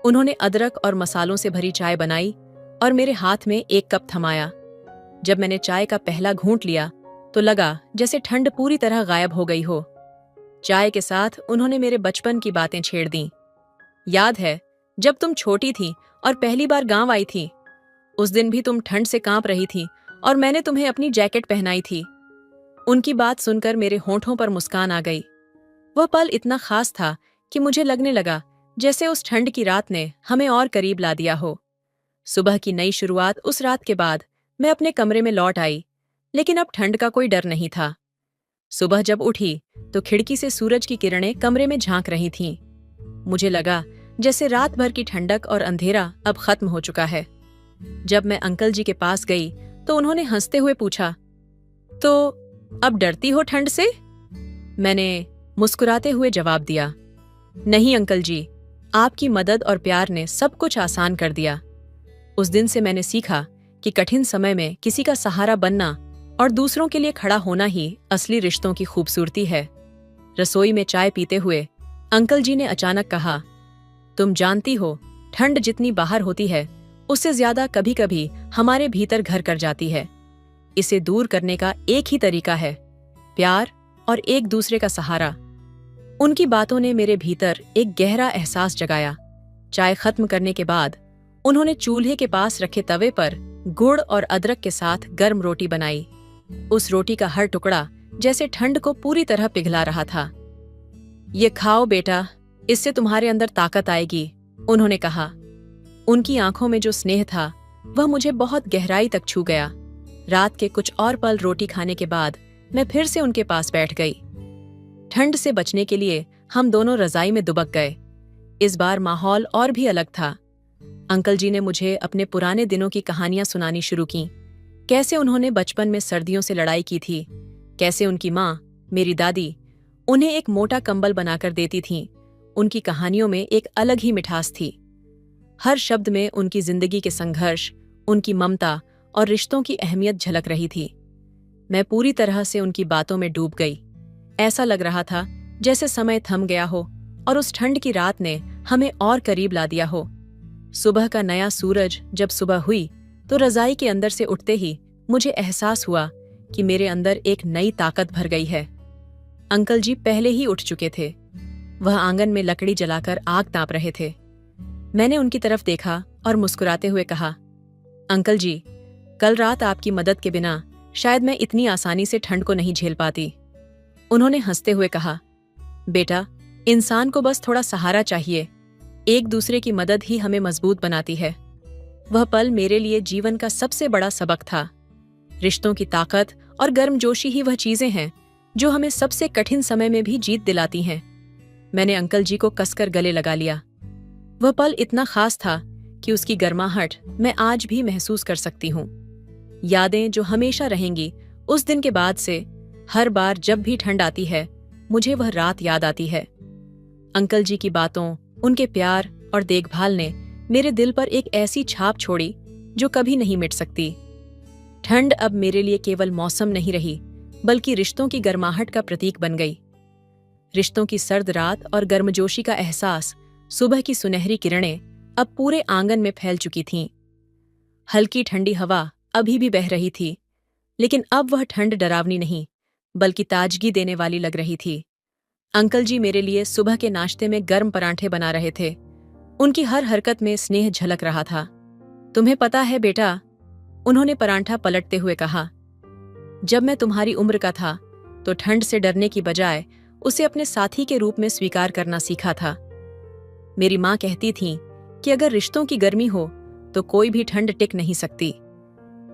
उन्होंने अदरक और मसालों से भरी चाय बनाई और मेरे हाथ में एक कप थमाया। जब मैंने चाय का पहला घूंट लिया तो लगा जैसे ठंड पूरी तरह गायब हो गई हो। चाय के साथ उन्होंने मेरे बचपन की बातें छेड़ दीं। याद है जब तुम छोटी थी और पहली बार गांव आई थी? उस दिन भी तुम ठंड से कांप रही थी और मैंने तुम्हें अपनी जैकेट पहनाई थी। उनकी बात सुनकर मेरे होंठों पर मुस्कान आ गई। वह पल इतना खास था कि मुझे लगने लगा जैसे उस ठंड की रात ने हमें और करीब ला दिया हो। सुबह की नई शुरुआत उस रात के बाद मैं अपने कमरे में लौट आई, लेकिन अब ठंड का कोई डर नहीं था। सुबह जब उठी तो खिड़की से सूरज की किरणें कमरे में झांक रही थीं। मुझे लगा जैसे रात भर की ठंडक और अंधेरा अब खत्म हो चुका है। जब मैं अंकल जी के पास गई तो उन्होंने हंसते हुए पूछा, तो अब डरती हो ठंड से? मैंने मुस्कुराते हुए जवाब दिया, नहीं अंकल जी, आपकी मदद और प्यार ने सब कुछ आसान कर दिया। उस दिन से मैंने सीखा कि कठिन समय में किसी का सहारा बनना और दूसरों के लिए खड़ा होना ही असली रिश्तों की खूबसूरती है। रसोई में चाय पीते हुए अंकल जी ने अचानक कहा, तुम जानती हो, ठंड जितनी बाहर होती है उससे ज्यादा कभी कभी हमारे भीतर घर कर जाती है। इसे दूर करने का एक ही तरीका है, प्यार और एक दूसरे का सहारा। उनकी बातों ने मेरे भीतर एक गहरा एहसास जगाया। चाय खत्म करने के बाद उन्होंने चूल्हे के पास रखे तवे पर गुड़ और अदरक के साथ गर्म रोटी बनाई। उस रोटी का हर टुकड़ा जैसे ठंड को पूरी तरह पिघला रहा था। ये खाओ बेटा, इससे तुम्हारे अंदर ताकत आएगी, उन्होंने कहा। उनकी आंखों में जो स्नेह था वह मुझे बहुत गहराई तक छू गया। रात के कुछ और पल रोटी खाने के बाद मैं फिर से उनके पास बैठ गई। ठंड से बचने के लिए हम दोनों रजाई में दुबक गए। इस बार माहौल और भी अलग था। अंकल जी ने मुझे अपने पुराने दिनों की कहानियां सुनानी शुरू की। कैसे उन्होंने बचपन में सर्दियों से लड़ाई की थी, कैसे उनकी माँ, मेरी दादी, उन्हें एक मोटा कंबल बनाकर देती थीं। उनकी कहानियों में एक अलग ही मिठास थी। हर शब्द में उनकी जिंदगी के संघर्ष, उनकी ममता और रिश्तों की अहमियत झलक रही थी। मैं पूरी तरह से उनकी बातों में डूब गई। ऐसा लग रहा था जैसे समय थम गया हो और उस ठंड की रात ने हमें और करीब ला दिया हो। सुबह का नया सूरज जब सुबह हुई तो रजाई के अंदर से उठते ही मुझे एहसास हुआ कि मेरे अंदर एक नई ताकत भर गई है। अंकल जी पहले ही उठ चुके थे। वह आंगन में लकड़ी जलाकर आग ताप रहे थे। मैंने उनकी तरफ देखा और मुस्कुराते हुए कहा, अंकल जी, कल रात आपकी मदद के बिना शायद मैं इतनी आसानी से ठंड को नहीं झेल पाती। उन्होंने हंसते हुए कहा, बेटा, इंसान को बस थोड़ा सहारा चाहिए। एक दूसरे की मदद ही हमें मजबूत बनाती है। वह पल मेरे लिए जीवन का सबसे बड़ा सबक था। रिश्तों की ताकत और गर्मजोशी ही वह चीजें हैं जो हमें सबसे कठिन समय में भी जीत दिलाती हैं। मैंने अंकल जी को कसकर गले लगा लिया। वह पल इतना खास था कि उसकी गर्माहट मैं आज भी महसूस कर सकती हूँ। यादें जो हमेशा रहेंगी। उस दिन के बाद से हर बार जब भी ठंड आती है मुझे वह रात याद आती है। अंकल जी की बातों, उनके प्यार और देखभाल ने मेरे दिल पर एक ऐसी छाप छोड़ी जो कभी नहीं मिट सकती। ठंड अब मेरे लिए केवल मौसम नहीं रही, बल्कि रिश्तों की गर्माहट का प्रतीक बन गई। रिश्तों की सर्द रात और गर्मजोशी का एहसास, सुबह की सुनहरी किरणें अब पूरे आंगन में फैल चुकी थीं। हल्की ठंडी हवा अभी भी बह रही थी, लेकिन अब वह ठंड डरावनी नहीं, बल्कि ताजगी देने वाली लग रही थी। अंकल जी मेरे लिए सुबह के नाश्ते में गर्म परांठे बना रहे थे। उनकी हर हरकत में स्नेह झलक रहा था। तुम्हें पता है बेटा, उन्होंने परांठा पलटते हुए कहा, जब मैं तुम्हारी उम्र का था तो ठंड से डरने की बजाय उसे अपने साथी के रूप में स्वीकार करना सीखा था। मेरी माँ कहती थीं कि अगर रिश्तों की गर्मी हो तो कोई भी ठंड टिक नहीं सकती।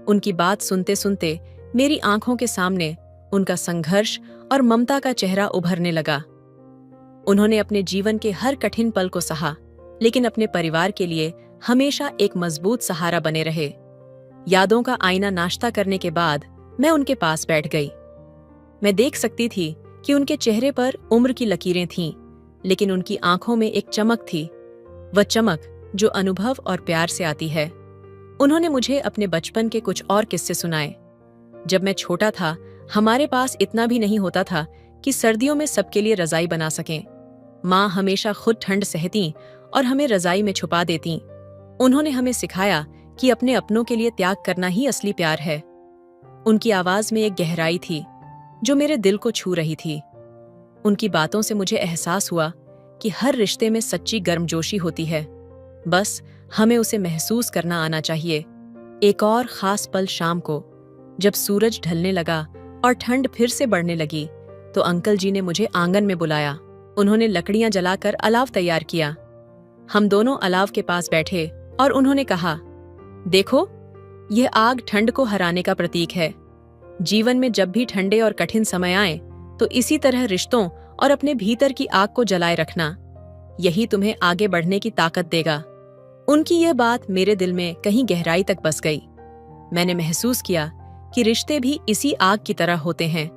उनकी बात सुनते सुनते मेरी आंखों के सामने उनका संघर्ष और ममता का चेहरा उभरने लगा। उन्होंने अपने जीवन के हर कठिन पल को सहा, लेकिन अपने परिवार के लिए हमेशा एक मजबूत सहारा बने रहे। यादों का आईना नाश्ता करने के बाद मैं उनके पास बैठ गई। मैं देख सकती थी कि उनके चेहरे पर उम्र की लकीरें थीं, लेकिन उनकी आंखों में एक चमक थी, वह चमक जो अनुभव और प्यार से आती है। उन्होंने मुझे अपने बचपन के कुछ और किस्से सुनाए। जब मैं छोटा था, हमारे पास इतना भी नहीं होता था कि सर्दियों में सबके लिए रजाई बना सकें। माँ हमेशा खुद ठंड सहती और हमें रजाई में छुपा देती। उन्होंने हमें सिखाया कि अपने अपनों के लिए त्याग करना ही असली प्यार है। उनकी आवाज में एक गहराई थी जो मेरे दिल को छू रही थी। उनकी बातों से मुझे एहसास हुआ कि हर रिश्ते में सच्ची गर्मजोशी होती है, बस हमें उसे महसूस करना आना चाहिए। एक और खास पल शाम को, जब सूरज ढलने लगा और ठंड फिर से बढ़ने लगी, तो अंकल जी ने मुझे आंगन में बुलाया। उन्होंने लकड़ियां जलाकर अलाव तैयार किया। हम दोनों अलाव के पास बैठे और उन्होंने कहा, देखो, यह आग ठंड को हराने का प्रतीक है। जीवन में जब भी ठंडे और कठिन समय आए तो इसी तरह रिश्तों और अपने भीतर की आग को जलाए रखना। यही तुम्हें आगे बढ़ने की ताकत देगा। उनकी यह बात मेरे दिल में कहीं गहराई तक बस गई। मैंने महसूस किया कि रिश्ते भी इसी आग की तरह होते हैं।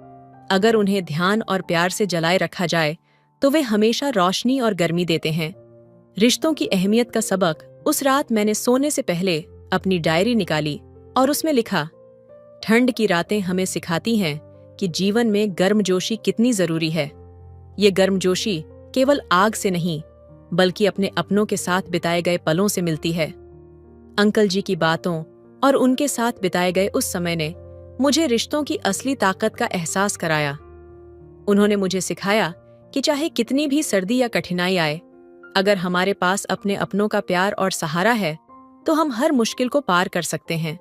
अगर उन्हें ध्यान और प्यार से जलाए रखा जाए तो वे हमेशा रोशनी और गर्मी देते हैं। रिश्तों की अहमियत का सबक उस रात मैंने सोने से पहले अपनी डायरी निकाली और उसमें लिखा, ठंड की रातें हमें सिखाती हैं कि जीवन में गर्मजोशी कितनी जरूरी है। ये गर्मजोशी केवल आग से नहीं, बल्कि अपने अपनों के साथ बिताए गए पलों से मिलती है। अंकल जी की बातों और उनके साथ बिताए गए उस समय ने मुझे रिश्तों की असली ताकत का एहसास कराया। उन्होंने मुझे सिखाया कि चाहे कितनी भी सर्दी या कठिनाई आए, अगर हमारे पास अपने अपनों का प्यार और सहारा है तो हम हर मुश्किल को पार कर सकते हैं।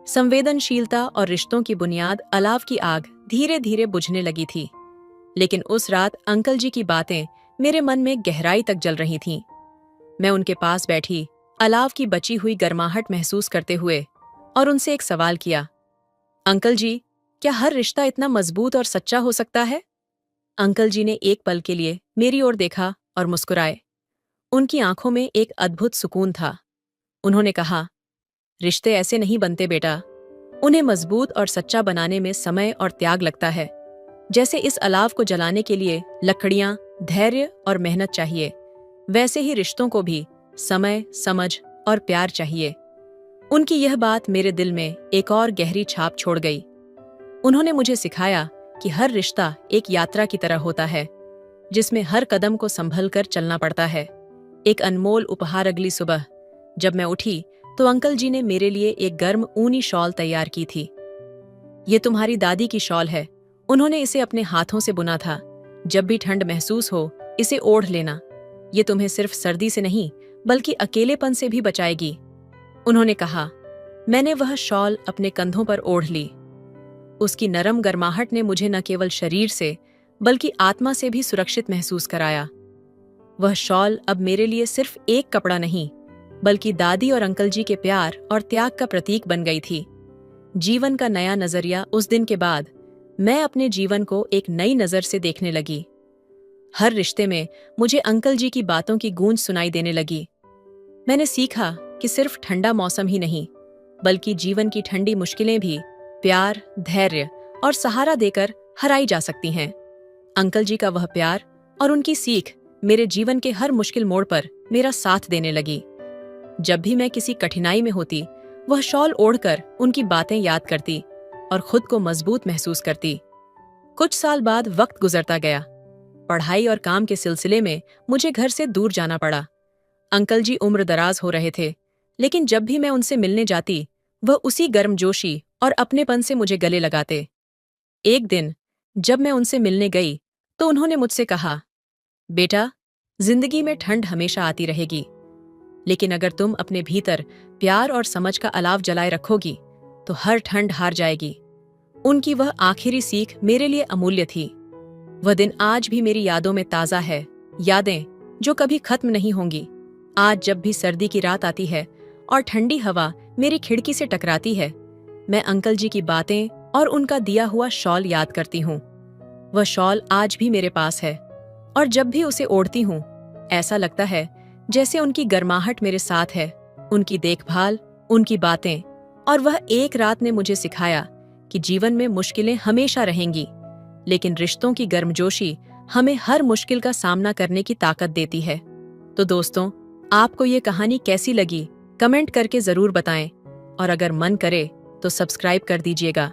संवेदनशीलता और रिश्तों की बुनियाद अलाव की आग धीरे धीरे बुझने लगी थी, लेकिन उस रात अंकल जी की बातें मेरे मन में गहराई तक जल रही थीं। मैं उनके पास बैठी, अलाव की बची हुई गर्माहट महसूस करते हुए, और उनसे एक सवाल किया, अंकल जी, क्या हर रिश्ता इतना मजबूत और सच्चा हो सकता है? अंकल जी ने एक पल के लिए मेरी ओर देखा और मुस्कुराए। उनकी आंखों में एक अद्भुत सुकून था। उन्होंने कहा, रिश्ते ऐसे नहीं बनते बेटा, उन्हें मजबूत और सच्चा बनाने में समय और त्याग लगता है। जैसे इस अलाव को जलाने के लिए लकड़ियां, धैर्य और मेहनत चाहिए, वैसे ही रिश्तों को भी समय, समझ और प्यार चाहिए। उनकी यह बात मेरे दिल में एक और गहरी छाप छोड़ गई। उन्होंने मुझे सिखाया कि हर रिश्ता एक यात्रा की तरह होता है, जिसमें हर कदम को संभल कर चलना पड़ता है। एक अनमोल उपहार अगली सुबह जब मैं उठी तो अंकल जी ने मेरे लिए एक गर्म ऊनी शॉल तैयार की थी। ये तुम्हारी दादी की शॉल है, उन्होंने इसे अपने हाथों से बुना था। जब भी ठंड महसूस हो, इसे ओढ़ लेना। ये तुम्हें सिर्फ सर्दी से नहीं, बल्कि अकेलेपन से भी बचाएगी। उन्होंने कहा। मैंने वह शॉल अपने कंधों पर ओढ़ ली। उसकी नरम गर्माहट ने मुझे न केवल शरीर से, बल्कि आत्मा से भी सुरक्षित महसूस कराया। वह शॉल अब मेरे लिए सिर्फ एक कपड़ा नहीं, बल्कि दादी और अंकल जी के प्यार और त्याग का प्रतीक बन गई थी। जीवन का नया नजरिया उस दिन के बाद मैं अपने जीवन को एक नई नजर से देखने लगी। हर रिश्ते में मुझे अंकल जी की बातों की गूंज सुनाई देने लगी। मैंने सीखा कि सिर्फ ठंडा मौसम ही नहीं, बल्कि जीवन की ठंडी मुश्किलें भी प्यार, धैर्य और सहारा देकर हराई जा सकती हैं। अंकल जी का वह प्यार और उनकी सीख मेरे जीवन के हर मुश्किल मोड़ पर मेरा साथ देने लगी। जब भी मैं किसी कठिनाई में होती, वह शॉल ओढ़कर उनकी बातें याद करती और खुद को मजबूत महसूस करती। कुछ साल बाद वक्त गुजरता गया। पढ़ाई और काम के सिलसिले में मुझे घर से दूर जाना पड़ा। अंकल जी उम्र दराज हो रहे थे, लेकिन जब भी मैं उनसे मिलने जाती, वह उसी गर्मजोशी और अपनेपन से मुझे गले लगाते। एक दिन जब मैं उनसे मिलने गई तो उन्होंने मुझसे कहा, बेटा, जिंदगी में ठंड हमेशा आती रहेगी, लेकिन अगर तुम अपने भीतर प्यार और समझ का अलाव जलाए रखोगी तो हर ठंड हार जाएगी। उनकी वह आखिरी सीख मेरे लिए अमूल्य थी। वह दिन आज भी मेरी यादों में ताज़ा है, यादें जो कभी खत्म नहीं होंगी। आज जब भी सर्दी की रात आती है और ठंडी हवा मेरी खिड़की से टकराती है, मैं अंकल जी की बातें और उनका दिया हुआ शॉल याद करती हूँ। वह शॉल आज भी मेरे पास है और जब भी उसे ओढ़ती हूँ, ऐसा लगता है जैसे उनकी गर्माहट मेरे साथ है। उनकी देखभाल, उनकी बातें और वह एक रात ने मुझे सिखाया कि जीवन में मुश्किलें हमेशा रहेंगी, लेकिन रिश्तों की गर्मजोशी हमें हर मुश्किल का सामना करने की ताकत देती है। तो दोस्तों, आपको ये कहानी कैसी लगी, कमेंट करके जरूर बताएं और अगर मन करे तो सब्सक्राइब कर दीजिएगा।